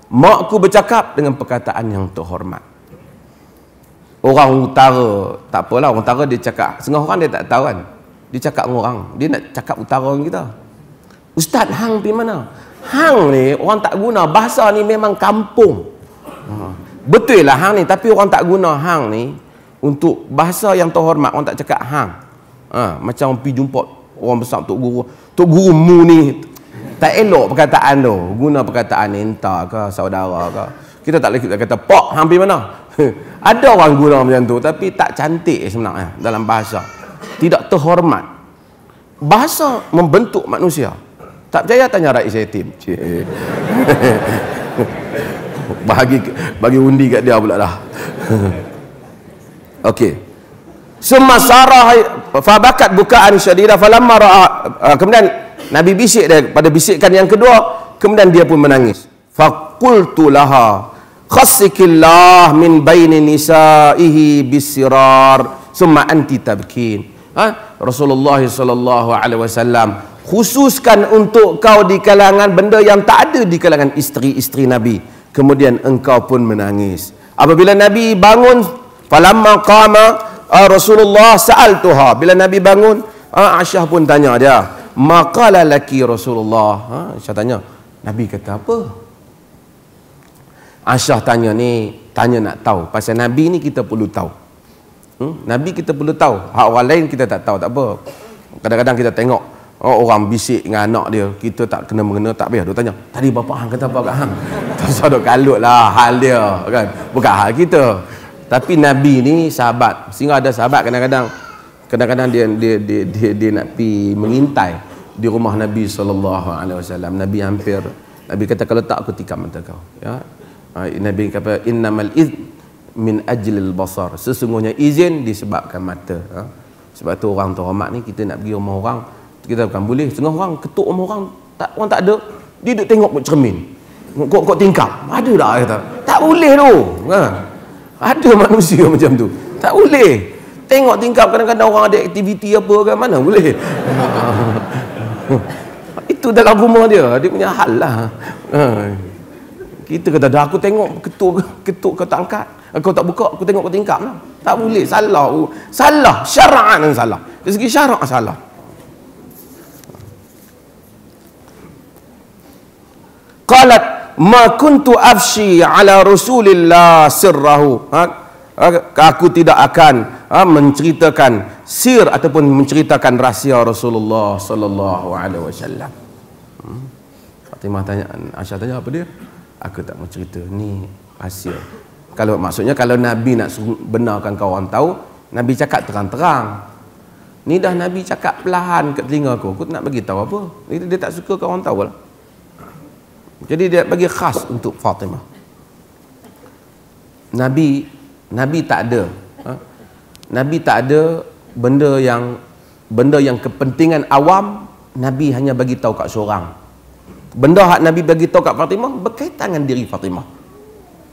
mak aku bercakap dengan perkataan yang terhormat. Orang utara tak apalah, orang utara dia cakap, setengah orang dia tak tahu kan, dia cakap dengan orang, dia nak cakap utara dengan kita. Ustaz, hang pergi mana? Hang ni orang tak guna, bahasa ni memang kampung. Betul lah hang ni, tapi orang tak guna hang ni untuk bahasa yang terhormat. Orang tak cakap hang. Macam pergi jumpa orang besar, Tok Guru mu ni, tak elok perkataan tu. Guna perkataan entah ke saudara ke. Kita tak boleh kita kata pak hang pergi mana. Ada orang guna macam tu, tapi tak cantik sebenarnya dalam bahasa. Tidak terhormat. Bahasa membentuk manusia. Tak percaya tanya Rais Yatim. Bagi undi kat dia pula dah. Okey. Semasara fabakat bukaan syadida falamma ra'a. Kemudian Nabi bisik dia pada bisikan yang kedua, kemudian dia pun menangis. Faqultu laha khassikillah min baini nisaihi bisirar summa anti tabkin. Rasulullah sallallahu alaihi wasallam khususkan untuk kau di kalangan benda yang tak ada di kalangan isteri-isteri Nabi. Kemudian engkau pun menangis. Apabila Nabi bangun, falamma qama Rasulullah sa'altuha. Bila Nabi bangun, Aisyah pun tanya dia, maqala laki Rasulullah. Aisyah tanya, Nabi kata apa? Aisyah tanya nak tahu pasal Nabi ni kita perlu tahu. Nabi kita perlu tahu. Hak orang lain kita tak tahu, tak apa. Kadang-kadang kita tengok orang bisik dengan anak dia, kita tak kena-mengena, tak payah. Dia tanya, tadi bapa hang kata apa kat hang? Tak duk kalut lah hal dia kan. Bukan hal kita. Tapi Nabi ni sahabat. Sehingga ada sahabat kadang-kadang dia nak pi mengintai di rumah Nabi SAW. Nabi kata kalau tak aku tikam mata kau. Ya. Nabi kata innamal idh min ajlil basar. Sesungguhnya izin disebabkan mata. Sebab tu orang terhormat ni, kita nak pergi rumah orang, kita bukan boleh setengah orang ketuk rumah orang tak ada, dia duduk tengok cermin, kok tingkap ada tak, kata tak boleh tu. Ada manusia macam tu, tak boleh tengok tingkap. Kadang-kadang orang ada aktiviti apa kan, mana boleh. Itu dalam rumah dia punya hal lah. Kita kata dah aku tengok ketuk kau tak angkat, kau tak buka, aku tengok kau tingkap lah. Tak boleh, salah syara'an salah, dari segi syarak salah. Qalat ma kuntu afshi ala Rasulillah sirrahu. Aku tidak akan menceritakan sir ataupun menceritakan rahsia Rasulullah sallallahu alaihi wasallam. Fatimah tanya, Aisyah tanya apa dia? Aku tak mau cerita, ni rahsia. Maksudnya kalau Nabi nak benarkan kau orang tahu, Nabi cakap terang-terang. Ni dah Nabi cakap perlahan kat telinga aku nak bagi tahu apa? Dia tak suka kau orang tahu lah. Jadi dia bagi khas untuk Fatimah. Nabi tak ada. Nabi tak ada benda yang kepentingan awam, Nabi hanya bagi tahu kat seorang. Benda hak Nabi bagi tahu kat Fatimah berkaitan dengan diri Fatimah.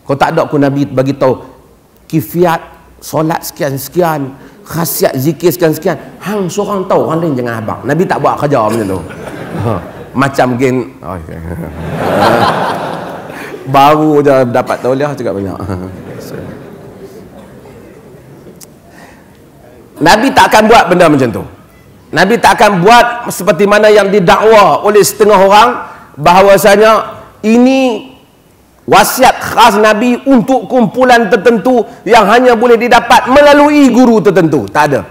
Kalau tak ada aku Nabi bagi tahu kifiat solat sekian-sekian, khasiat zikir sekian-sekian, hang seorang tahu, orang lain jangan abang. Nabi tak buat kerja macam tu. Macam gen baru je dapat tauliah juga banyak. Nabi tak akan buat benda macam tu. Nabi tak akan buat seperti mana yang didakwa oleh setengah orang, bahawasanya ini wasiat khas Nabi untuk kumpulan tertentu yang hanya boleh didapat melalui guru tertentu. Tak ada.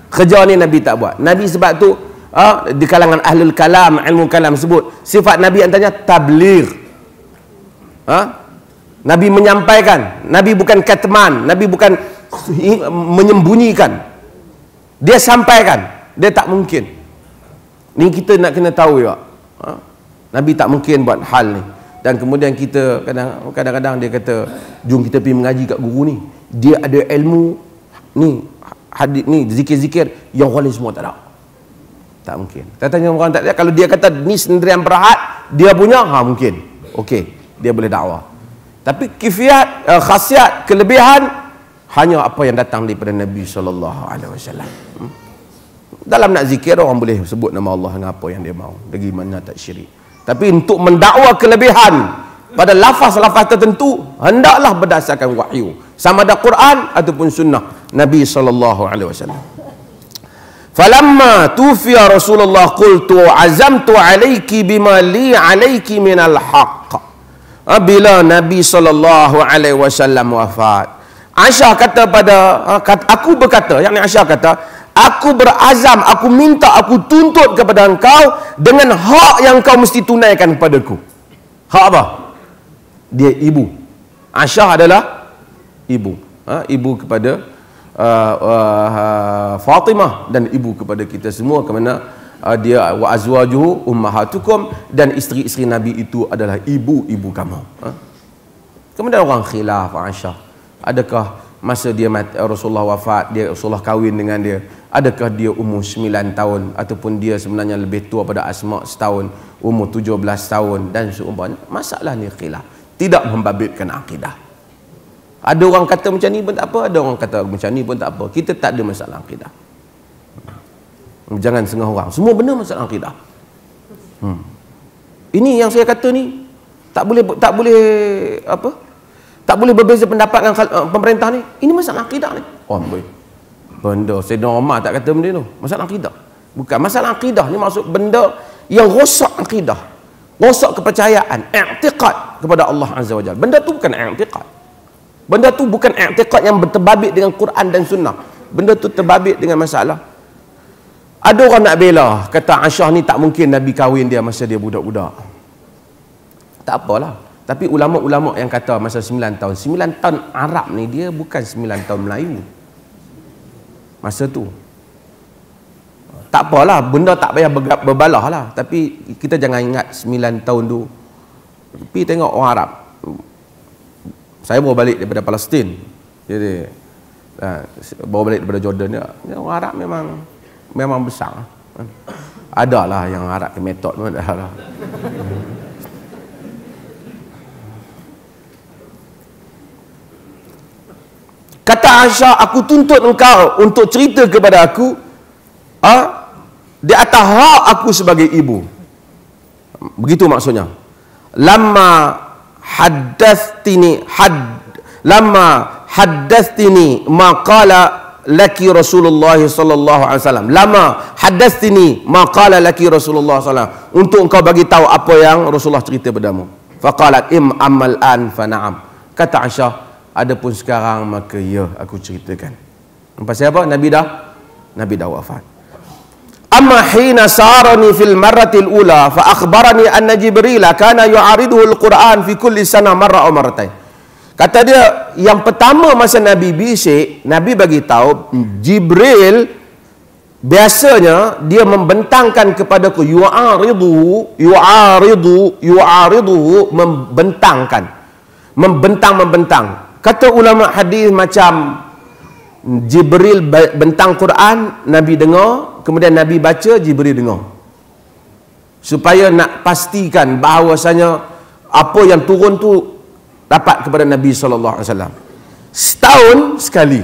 Kerja ni Nabi tak buat. Nabi sebab tu di kalangan ahlul kalam, ilmu kalam sebut sifat Nabi antaranya tabligh. Nabi menyampaikan. Nabi bukan katman, Nabi bukan menyembunyikan. Dia sampaikan. Dia tak mungkin. Ni kita nak kena tahu juga. Nabi tak mungkin buat hal ni. Dan kemudian kita kadang-kadang dia kata, jom kita pergi mengaji kat guru ni, dia ada ilmu ni, hadis ni, zikir-zikir yang orang lain semua tak ada. Tak mungkin. Kita tanya orang tak ada. Kalau dia kata ni sendirian berhad, dia punya, mungkin. Okey, dia boleh dakwah. Tapi kifiat, khasiat, kelebihan hanya apa yang datang daripada Nabi SAW. Dalam nak zikir, orang boleh sebut nama Allah dengan apa yang dia mahu, dari mana tak syirik. Tapi untuk mendakwa kelebihan pada lafaz-lafaz tertentu, hendaklah berdasarkan wahyu, sama ada Quran ataupun sunnah Nabi SAW. Falamma tufiya Rasulullah qultu azamtu alayki bima li alayki minal haqq. Bila Nabi SAW wafat, Aisyah kata aku berkata, yakni Aisyah kata, aku berazam, aku minta, aku tuntut kepada engkau dengan hak yang kau mesti tunaikan kepadaku. Hak apa? Dia ibu. Aisyah adalah ibu. Ibu kepada Fatimah dan ibu kepada kita semua, kerana dia wa azwajuhu ummahatukum, dan isteri-isteri Nabi itu adalah ibu-ibu kamu. Kemudian orang khilaf Aisyah, adakah masa dia mati, Rasulullah wafat, Rasulullah kahwin dengan dia, adakah dia umur 9 tahun ataupun dia sebenarnya lebih tua pada Asma setahun, umur 17 tahun dan seumpamanya. Masalah ni khilaf, tidak membabitkan akidah. Ada orang kata macam ni pun tak apa, ada orang kata macam ni pun tak apa. Kita tak ada masalah akidah. Jangan setengah orang, semua benda masalah akidah. Ini yang saya kata ni tak boleh berbeza pendapat dengan pemerintah ni. Ini masalah akidah ni. Benda Sayyidina Umar tak kata benda tu. Masalah akidah. Bukan masalah akidah ni, maksud benda yang rosak akidah. rosak kepercayaan, i'tiqad kepada Allah Azza wa Jalla. Benda tu bukan i'tiqad. Benda tu bukan i'tiqad yang terbabit dengan Quran dan Sunnah. Benda tu terbabit dengan masalah. Ada orang nak bela, kata Aisyah ni tak mungkin Nabi kahwin dia masa dia budak-budak. Tak apalah. Tapi ulama-ulama yang kata masa 9 tahun, 9 tahun Arab ni dia bukan 9 tahun Melayu. Masa tu. Tak apalah, benda tak payah berbalah lah. Tapi kita jangan ingat 9 tahun tu. Tapi tengok orang Arab. Saya baru balik daripada Palestin. Jadi, baru balik daripada Jordan dia. Orang Arab memang besar. Adalah yang Arab ke metod pun dah lah. Kata Aisyah, aku tuntut engkau untuk cerita kepada aku di atas hak aku sebagai ibu. Begitu maksudnya. Lama haddathini maqala laki Rasulullah sallallahu alaihi wasallam. Lama haddathini maqala laki Rasulullah sallallahu alaihi wasallam. Untuk engkau bagi tahu apa yang Rasulullah cerita padamu. Faqalat amal an fa na'am. Kata Aisyah, adapun sekarang maka ya aku ceritakan. Pasal apa? Nabi dah wafat. Amma hina sarani fil marratil ula fa akhbarani anna Jibril kana yu'ariduhu al-Quran fi kulli sana marra aw marratain. Kata dia, yang pertama masa Nabi bisik, Nabi bagi tahu Jibril biasanya dia membentangkan kepadaku, yu'ariduhu, membentang. Kata ulama hadis macam Jibril bentang Quran, Nabi dengar, kemudian Nabi baca, Jibril dengar. Supaya nak pastikan bahawasanya apa yang turun tu dapat kepada Nabi sallallahu alaihi wasallam. Setahun sekali.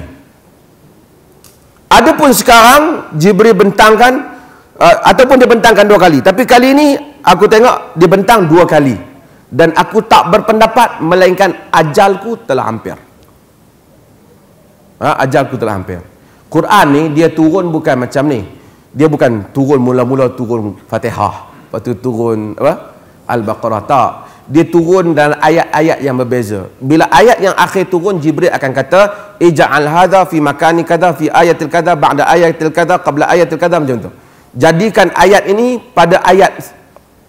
Adapun sekarang Jibril bentangkan ataupun dia bentangkan 2 kali, tapi kali ini aku tengok dia bentang 2 kali. Dan aku tak berpendapat melainkan ajalku telah hampir. Ajalku telah hampir. Quran ni dia turun bukan macam ni. Dia bukan turun mula-mula turun Fatihah, lepas tu turun apa? Al-Baqarah. Tak. Dia turun dalam ayat-ayat yang berbeza. Bila ayat yang akhir turun, Jibril akan kata, ij'al hadha fi makani kadha fi ayatil kadha ba'da ayatil kadha qabla ayatil kadha, macam tu. Jadikan ayat ini pada ayat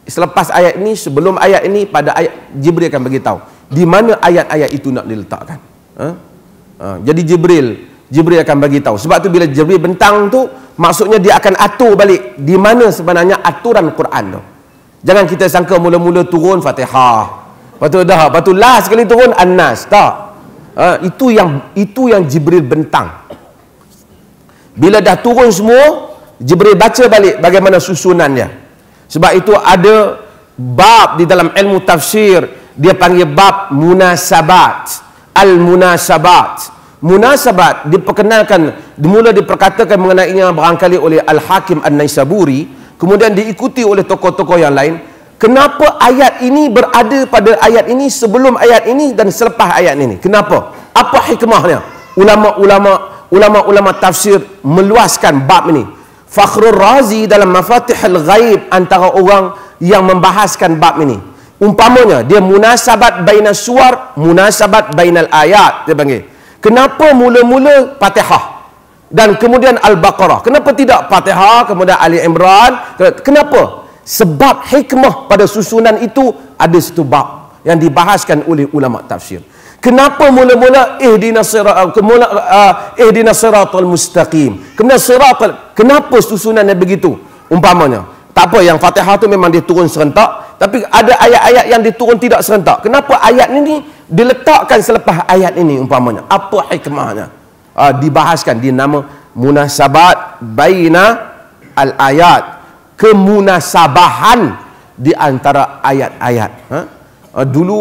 selepas ayat ini, sebelum ayat ini, pada ayat. Jibril akan bagi tahu di mana ayat-ayat itu nak diletakkan. Jadi Jibril akan bagi tahu. Sebab tu bila Jibril bentang tu, maksudnya dia akan atur balik di mana sebenarnya aturan Quran tu. Jangan kita sangka mula-mula turun Fatihah, lepas tu last sekali turun An-Nas. Tak. Itu yang Jibril bentang. Bila dah turun semua, Jibril baca balik bagaimana susunan dia. Sebab itu ada bab di dalam ilmu tafsir, dia panggil bab munasabat. Al-munasabat. Munasabat diperkenalkan, mula diperkatakan mengenainya barangkali oleh Al-Hakim An-Naisaburi, kemudian diikuti oleh tokoh-tokoh yang lain. Kenapa ayat ini berada pada ayat ini sebelum ayat ini dan selepas ayat ini? Kenapa? Apa hikmahnya? Ulama-ulama tafsir meluaskan bab ini. Fakhrul Razi dalam Mafatihul Ghaib antara orang yang membahaskan bab ini. Umpamanya dia munasabat bainas suwar, munasabat bainal ayat, dia panggil. Kenapa mula-mula Fatihah dan kemudian Al-Baqarah? Kenapa tidak Fatihah kemudian Ali Imran? Kenapa? Sebab hikmah pada susunan itu ada satu bab yang dibahaskan oleh ulama tafsir. Kenapa mula-mula ihdinas siratal mustaqim? Kemudian kenapa susunannya begitu? Umpamanya, tak apa, yang Fatihah tu memang dia turun serentak, tapi ada ayat-ayat yang diturun tidak serentak. Kenapa ayat ini diletakkan selepas ayat ini umpamanya? Apa hikmahnya? Dibahaskan di nama munasabat baina al-ayat, kemunasabahan di antara ayat-ayat. Dulu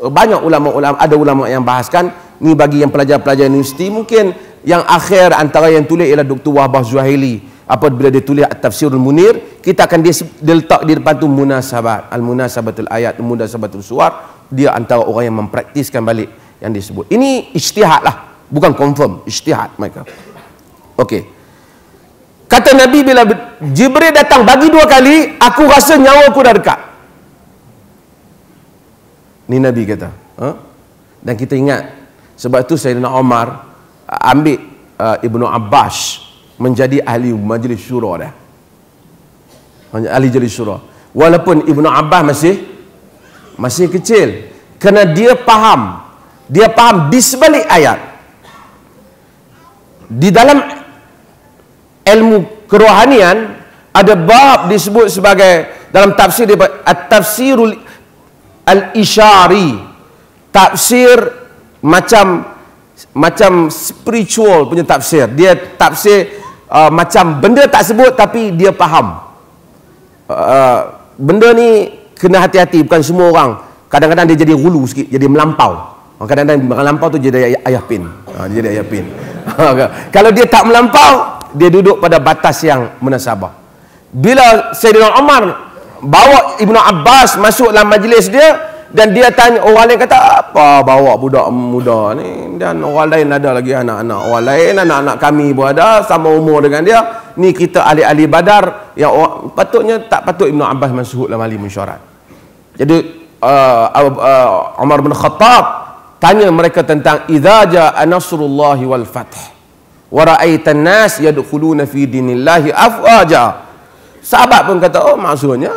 banyak ulama-ulama, ada ulama yang bahaskan ni. Bagi yang pelajar-pelajar universiti, mungkin yang akhir antara yang tulis ialah Dr. Wahbah Zuhaili. Apabila dia tulis Tafsirul Munir, kita akan dia letak di depan tu munasabat, al-munasabatul ayat, munasabatul suwar. Dia antara orang yang mempraktiskan balik yang disebut. Ini ijtihad lah, bukan confirm, ijtihad mereka. Okey. Kata Nabi, bila Jibril datang bagi 2 kali, aku rasa nyawa aku dah dekat. Ni Nabi kata. Dan kita ingat, sebab tu Sayyidina Umar ambil Ibnu Abbas menjadi ahli majlis syura dah. Ahli majlis syura. Walaupun Ibnu Abbas masih kecil, kerana dia faham di sebalik ayat, di dalam ilmu kerohanian ada bab disebut sebagai, dalam tafsir dia, at-tafsirul al-isyari, tafsir macam spiritual punya tafsir. Dia tafsir macam benda tak sebut tapi dia faham. Benda ni kena hati-hati, bukan semua orang. Kadang-kadang dia jadi hulu sikit, jadi melampau. Kadang-kadang melampau tu jadi ayah pin. Dia jadi ayah pin. Kalau dia tak melampau, dia duduk pada batas yang munasabah. Bila Sayyidina Umar bawa Ibnu Abbas masuk dalam majlis dia, dan dia tanya, orang lain kata, apa bawa budak muda ni, dan orang lain ada lagi anak-anak, orang lain anak-anak kami pun ada sama umur dengan dia, ni kita ahli-ahli Badar yang patutnya, tak patut Ibnu Abbas masuk dalam ahli mesyuarat. Jadi Umar bin Khattab tanya mereka tentang idza jaa nasrullahi wal fath wa ra'aitan nas yadkhuluna fi dinillahi afwaja. Sahabat pun kata, oh maksudnya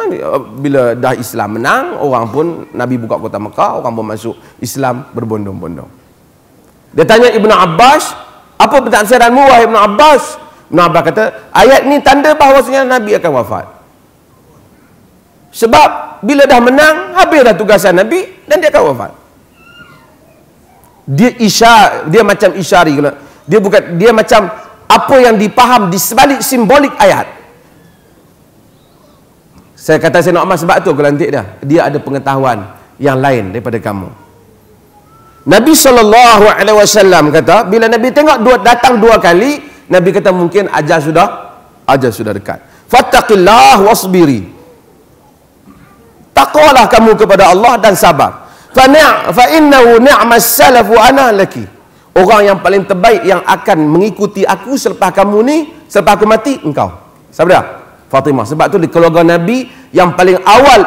bila dah Islam menang, orang pun, Nabi buka kota Mekah, orang pun masuk Islam berbondong-bondong. Dia tanya Ibnu Abbas, apa pentafsiranmu wahai Ibnu Abbas? Ibnu Abbas kata, ayat ni tanda bahawasanya Nabi akan wafat. Sebab bila dah menang, habis dah tugasan Nabi dan dia akan wafat. Dia macam isyari, dia macam apa yang dipaham di sebalik simbolik ayat. Saya kata Sayyidina Umar sebab tu aku lantik dia ada pengetahuan yang lain daripada kamu. Nabi SAW kata, bila Nabi tengok datang dua kali, Nabi kata mungkin ajal sudah dekat. Fattaqillah wasbiri. Taqwalah kamu kepada Allah dan sabar. Fa innahu ni'mas salafu ana laki. Orang yang paling terbaik yang akan mengikuti aku selepas kamu ni, selepas aku mati, engkau. Siapa dia? Fatimah. Sebab tu di keluarga Nabi yang paling awal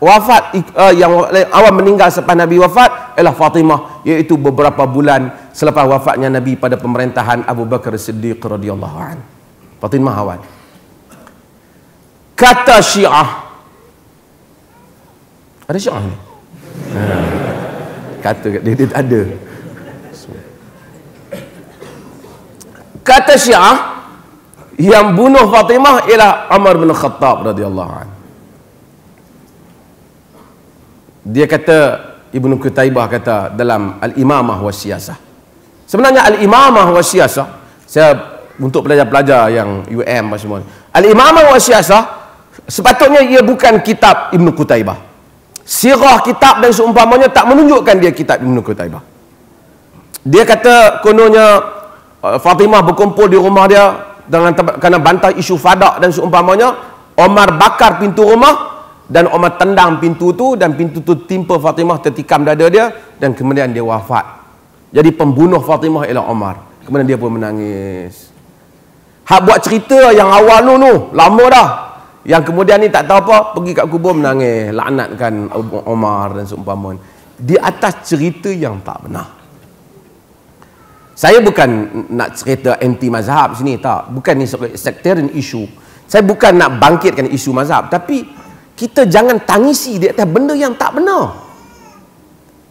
wafat, yang awal meninggal selepas Nabi wafat ialah Fatimah, iaitu beberapa bulan selepas wafatnya Nabi pada pemerintahan Abu Bakar Siddiq radhiyallahu anhu. Fatimah awal. Kata Syiah, ada Syiah ni? Kata dia tak ada. Kata Syiah, yang bunuh Fatimah ialah Umar bin Khattab radhiyallahu anhu. Dia kata, Ibnu Qutaibah kata dalam Al-Imamah wa Siyasah. Sebenarnya Al-Imamah wa Siyasah, saya untuk pelajar-pelajar yang UM semua, Al-Imamah wa Siyasah sepatutnya ia bukan kitab Ibnu Qutaibah. Sirah kitab dan seumpamanya tak menunjukkan dia kitab Ibnu Qutaibah. Dia kata kononnya Fatimah berkumpul di rumah dia dengan kerana bantai isu fadak dan seumpamanya, Omar bakar pintu rumah dan Omar tendang pintu tu, dan pintu tu timpa Fatimah, tertikam dada dia, dan kemudian dia wafat. Jadi pembunuh Fatimah ialah Omar. Kemudian dia pun menangis. Hak buat cerita yang awal tu lama dah. Yang kemudian ni tak tahu apa, pergi kat kubur menangis, laknatkan Omar dan seumpamanya. Di atas cerita yang tak benar. Saya bukan nak cerita anti mazhab sini, tak. Bukan ni sectarian issue. Saya bukan nak bangkitkan isu mazhab, tapi kita jangan tangisi di atas benda yang tak benar.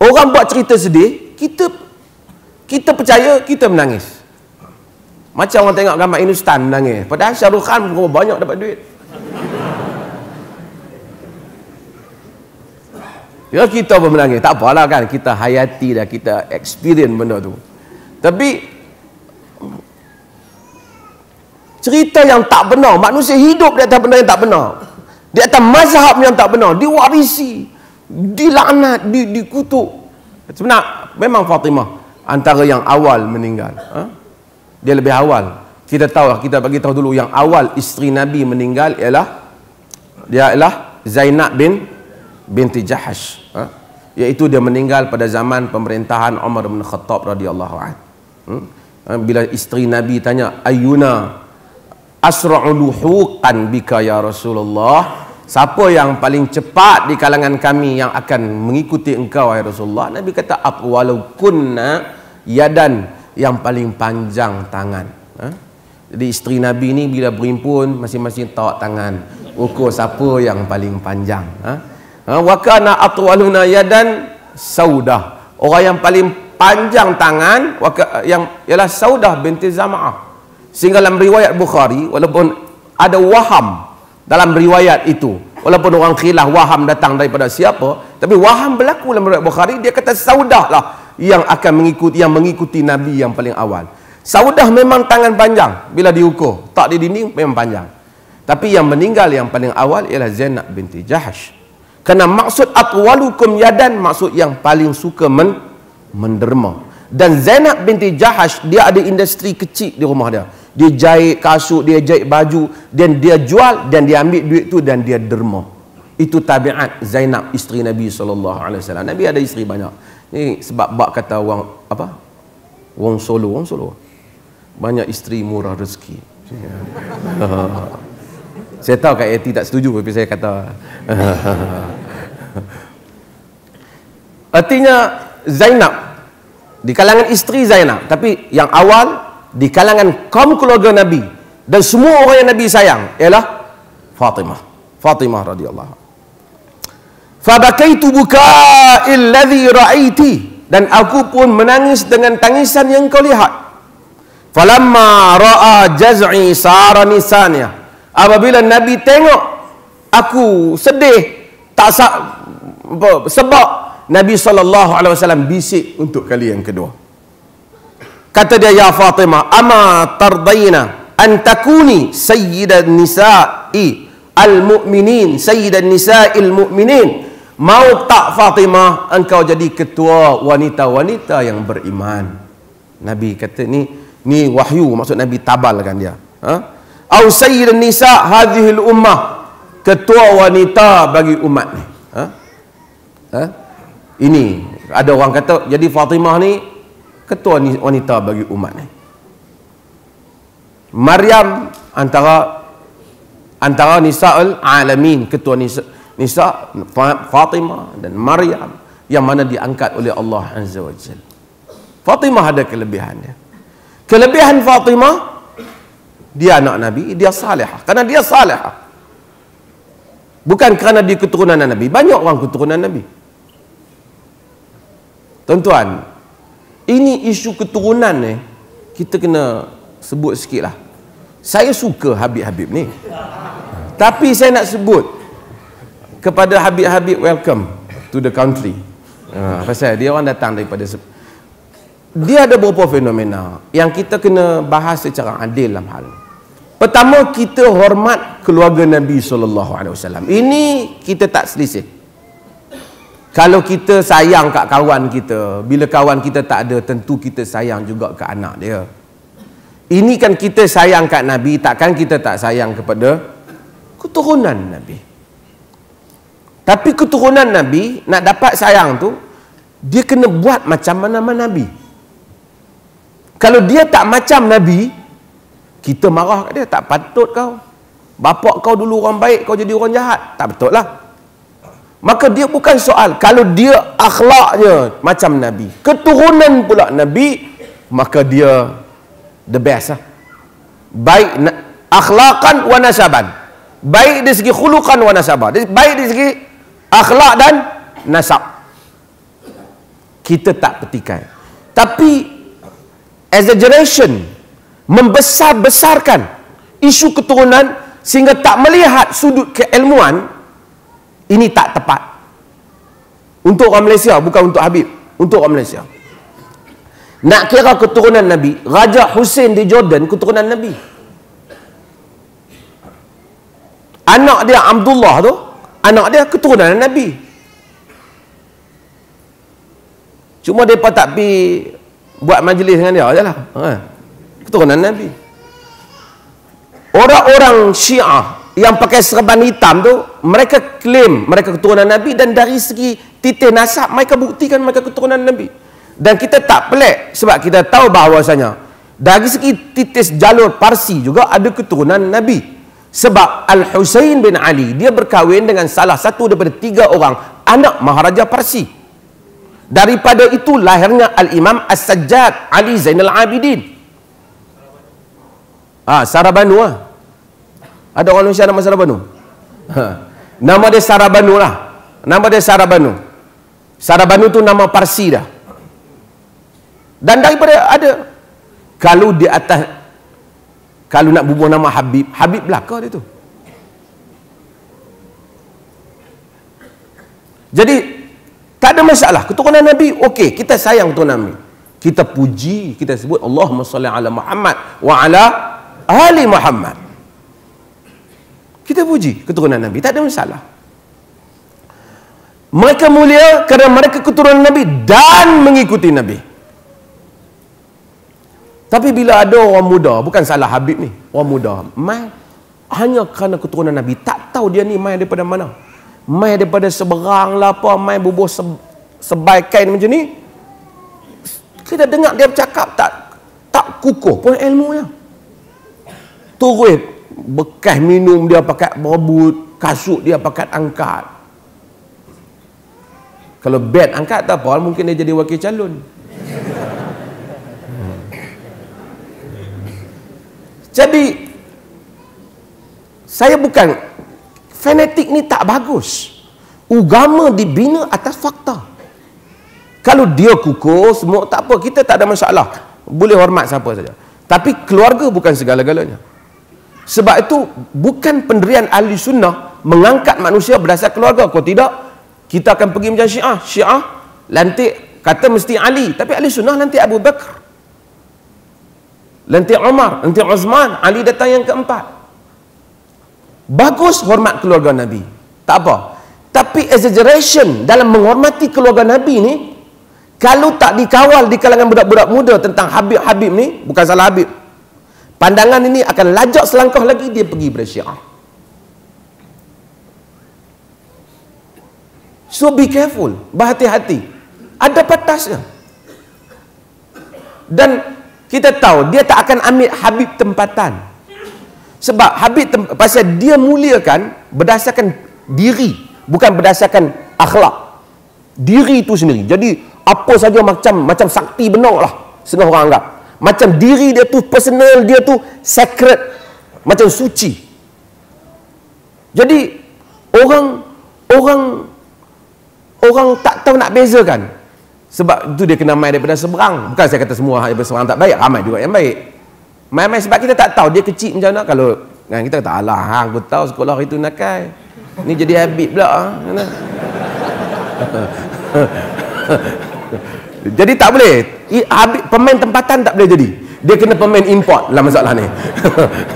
Orang buat cerita sedih, kita percaya, kita menangis. Macam orang tengok gambar Hindustan menangis, padahal Shahrukh Khan banyak dapat duit. Ya, kita pun menangis. Tak apalah kan, kita hayati dah, kita experience benda tu. Tapi cerita yang tak benar, manusia hidup di atas benda yang tak benar, di atas mazhab yang tak benar, diwarisi, dilaknat, dikutuk. Sebenarnya memang Fatimah antara yang awal meninggal. Dia lebih awal. Kita tahu, kita bagi tahu dulu, yang awal isteri Nabi meninggal ialah Zainab binti Jahash. Iaitu dia meninggal pada zaman pemerintahan Umar bin Khattab radhiyallahu anhu. Bila isteri Nabi tanya, ayuna asra'u luhuqan bika ya Rasulullah, siapa yang paling cepat di kalangan kami yang akan mengikuti engkau wahai Rasulullah? Nabi kata atwalu kunna yadan, yang paling panjang tangan. Jadi isteri Nabi ni bila berhimpun masing-masing tawak tangan, ukur siapa yang paling panjang. Wa kana atwaluna yadan Saudah, orang yang paling panjang tangan yang ialah Saudah binti Zam'ah. Sehingga dalam riwayat Bukhari, walaupun ada waham dalam riwayat itu, walaupun orang khilaf waham datang daripada siapa, tapi waham berlaku dalam riwayat Bukhari, dia kata Saudah lah yang akan mengikuti Nabi yang paling awal. Saudah memang tangan panjang bila diukur, tak di dinding memang panjang. Tapi yang meninggal yang paling awal ialah Zainab binti Jahash. Kerana maksud atwalukum yadan, maksud yang paling suka menderma. Dan Zainab binti Jahash, dia ada industri kecil di rumah dia. Dia jahit kasut, dia jahit baju, dan dia jual, dan dia ambil duit tu dan dia derma. Itu tabiat Zainab, isteri Nabi SAW. Nabi ada isteri banyak. Ni sebab bab kata orang apa? Wong Solo. Banyak isteri murah rezeki. Saya tahu Kak Yati tak setuju, tapi saya kata artinya Zainab di kalangan isteri Zainab, tapi yang awal di kalangan kaum keluarga Nabi dan semua orang yang Nabi sayang ialah Fatimah radhiyallahu. Fabakaitu buka'il ladzi ra'aiti, dan aku pun menangis dengan tangisan yang kau lihat. Falamma ra'a jaz'i sara nisaniya, apabila Nabi tengok aku sedih, sebab Nabi SAW bisik untuk kali yang kedua. Kata dia, ya Fatimah, ama tardaina an takuni sayyidan nisa'i al-mu'minin, sayyidan nisa'il mu'minin. Mau tak Fatimah engkau jadi ketua wanita-wanita yang beriman? Nabi kata ni wahyu, maksud Nabi tabalkan dia. Au sayyidan nisa hadhil ummah, ketua wanita bagi umat ni. Ini ada orang kata jadi Fatimah ni ketua wanita bagi umat ni. Maryam antara nisaul alamin, ketua nisa Fatimah dan Maryam yang mana diangkat oleh Allah Azza wa Jalla. Fatimah ada kelebihannya. Kelebihan Fatimah, dia anak Nabi, dia salihah. Kerana dia salihah, bukan kerana dia keturunan Nabi. Banyak orang keturunan Nabi. Tuan-tuan, ini isu keturunan ni kita kena sebut sikit lah. Saya suka Habib-Habib ni, tapi saya nak sebut kepada Habib-Habib, welcome to the country. Pasal dia orang datang daripada, dia ada beberapa fenomena yang kita kena bahas secara adil dalam hal. Pertama, kita hormat keluarga Nabi SAW. Ini kita tak selisih. Kalau kita sayang kat kawan kita, bila kawan kita tak ada, tentu kita sayang juga ke anak dia. Ini kan kita sayang kat Nabi, takkan kita tak sayang kepada keturunan Nabi. Tapi keturunan Nabi nak dapat sayang tu, dia kena buat macam mana Nabi. Kalau dia tak macam Nabi, kita marah kat dia, tak patut kau. Bapak kau dulu orang baik, kau jadi orang jahat. Tak betul lah. Maka dia bukan soal kalau dia akhlaknya macam Nabi, keturunan pula Nabi, maka dia the best lah. Baik akhlakan wa nasaban, baik dari segi khuluqan wa nasabah, baik dari segi akhlak dan nasab, kita tak petikai. Tapi exaggeration, membesar-besarkan isu keturunan sehingga tak melihat sudut keilmuan, ini tak tepat. Untuk orang Malaysia, bukan untuk Habib, untuk orang Malaysia. Nak kira keturunan Nabi, Raja Hussein di Jordan keturunan Nabi. Anak dia Abdullah tu, anak dia keturunan Nabi. Cuma mereka tak pergi buat majlis dengan dia je lah. Keturunan Nabi. Orang-orang Syiah yang pakai serban hitam tu, mereka klaim mereka keturunan Nabi, dan dari segi titik nasab mereka buktikan mereka keturunan Nabi. Dan kita tak pelik sebab kita tahu bahawasanya dari segi titis jalur Parsi juga ada keturunan Nabi. Sebab Al-Husain bin Ali, dia berkahwin dengan salah satu daripada 3 orang anak Maharaja Parsi. Daripada itu lahirnya Al-Imam As-Sajjad Ali Zainal Abidin. Sarabanu lah. Ada orang Malaysia nama Sarabanu? Nama dia Sarabanu lah. Nama dia Sarabanu. Sarabanu tu nama Parsi dah. Dan daripada ada, kalau di atas, kalau nak bubuh nama Habib, Habib belaka dia tu. Jadi tak ada masalah. Keturunan Nabi, okey, kita sayang keturunan Nabi. Kita puji, kita sebut Allahumma salli ala Muhammad wa ala ali Muhammad. Kita puji keturunan Nabi, tak ada masalah. Mereka mulia kerana mereka keturunan Nabi dan mengikuti Nabi. Tapi bila ada orang muda, bukan salah Habib ni, orang muda mai hanya kerana keturunan Nabi, tak tahu dia ni mai daripada mana, mai daripada seberang lah apa, mai bubuh sebai kain macam ni. Kita dengar dia bercakap tak kukuh pun ilmunya. Turut bekas minum dia pakai berebut, kasut dia pakai angkat. Kalau bed angkat tak apa, mungkin dia jadi wakil calon. Jadi saya bukan fanatik, ni tak bagus. Agama dibina atas fakta. Kalau dia kukuh semua tak apa, kita tak ada masalah, boleh hormat siapa saja. Tapi keluarga bukan segala-galanya. Sebab itu bukan pendirian ahli sunnah mengangkat manusia berdasar keluarga. Kalau tidak, kita akan pergi macam Syiah. Syiah lantik kata mesti Ali, tapi ahli sunnah lantik Abu Bakar, lantik Umar, lantik Uthman, Ali datang yang keempat. Bagus hormat keluarga Nabi, tak apa. Tapi exaggeration dalam menghormati keluarga Nabi ni, kalau tak dikawal di kalangan budak-budak muda tentang Habib-Habib ni, bukan salah Habib, pandangan ini akan lajak selangkah lagi, dia pergi pada Syiah. So be careful, berhati-hati, ada batasnya. Dan kita tahu dia tak akan ambil Habib tempatan. Sebab Habib pasal dia muliakan berdasarkan diri, bukan berdasarkan akhlak. Diri itu sendiri. Jadi apa saja macam sakti benar lah, setengah orang anggap. Macam diri dia tu, personal dia tu sacred, macam suci. Jadi orang tak tahu nak bezakan. Sebab itu dia kena mai daripada seberang. Bukan saya kata semua daripada seberang tak baik, ramai juga yang baik. Mai sebab kita tak tahu dia kecil macam mana. Kalau kita kata alah hang aku tahu sekolah itu nakal, ni jadi Habib pula. Jadi tak boleh. Habib pemain tempatan tak boleh jadi. Dia kena pemain import lah masalah ni.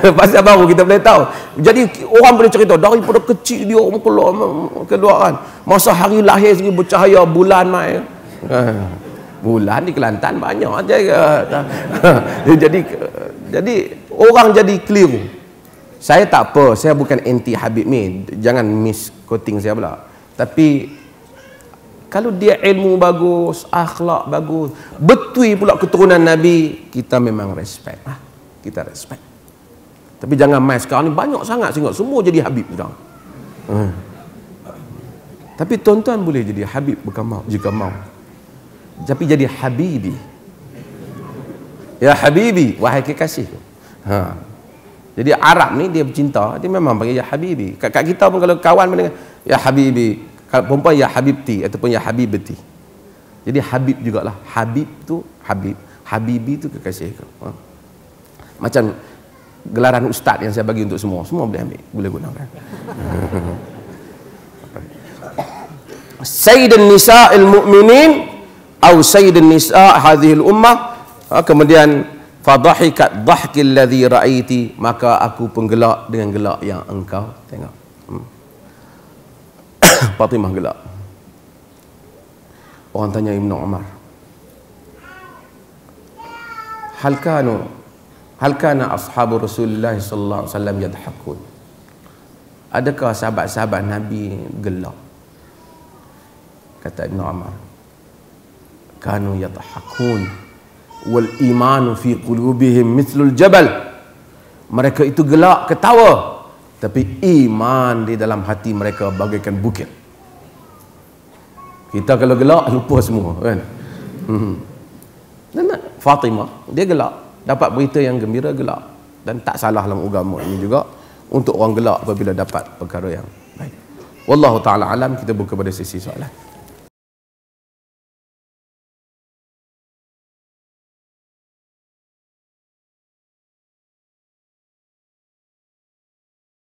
Pasal baru kita boleh tahu. Jadi orang boleh cerita daripada kecil dia keluar kan. Masa hari lahir segi bercahaya bulan mai. Bulan di Kelantan banyak aja. Jadi orang jadi keliru. Saya tak apa, saya bukan anti Habib ni, jangan misquoting saya pula. Tapi kalau dia ilmu bagus, akhlak bagus, betul pula keturunan Nabi, kita memang respect lah. Kita respect. Tapi jangan main sekarang ni banyak sangat sehingga semua jadi Habib sekarang. Tapi tuan-tuan boleh jadi Habib jika mau. Tapi jadi Habibi. Ya Habibi, wahai kekasih. Jadi Arab ni dia bercinta, dia memang panggil ya Habibi. Kat kita pun kalau kawan mendengar ya Habibi, kalau perempuan ya Habibti ataupun ya Habibati. Jadi Habib jugalah. Habib tu Habib, Habibi tu kekasih. Macam gelaran ustaz yang saya bagi untuk semua boleh ambil, boleh gunakan. Sayyidun nisa'il mu'minin atau sayyidun nisa' hadhil ummah. Kemudian fadhahikat dhahkil ladzi ra'aiti, maka aku pun gelak dengan gelak yang engkau tengok. Fatimah gelak. Orang tanya Ibnu Umar, hal kana ashabu Rasulullah sallallahu alaihi wasallam yadhakun? Adakah sahabat-sahabat Nabi gelak? Kata Ibnu Umar, kanu yadhakun wal imanu fi qulubihim mithlul jabal. Mereka itu gelak ketawa tapi iman di dalam hati mereka bagaikan bukit. Kita kalau gelak lupa semua kan. Dan Fatimah dia gelak, dapat berita yang gembira, gelak. Dan tak salah dalam agama ini juga untuk orang gelak apabila dapat perkara yang baik. Wallahu taala alam. Kita buka pada sesi soalan.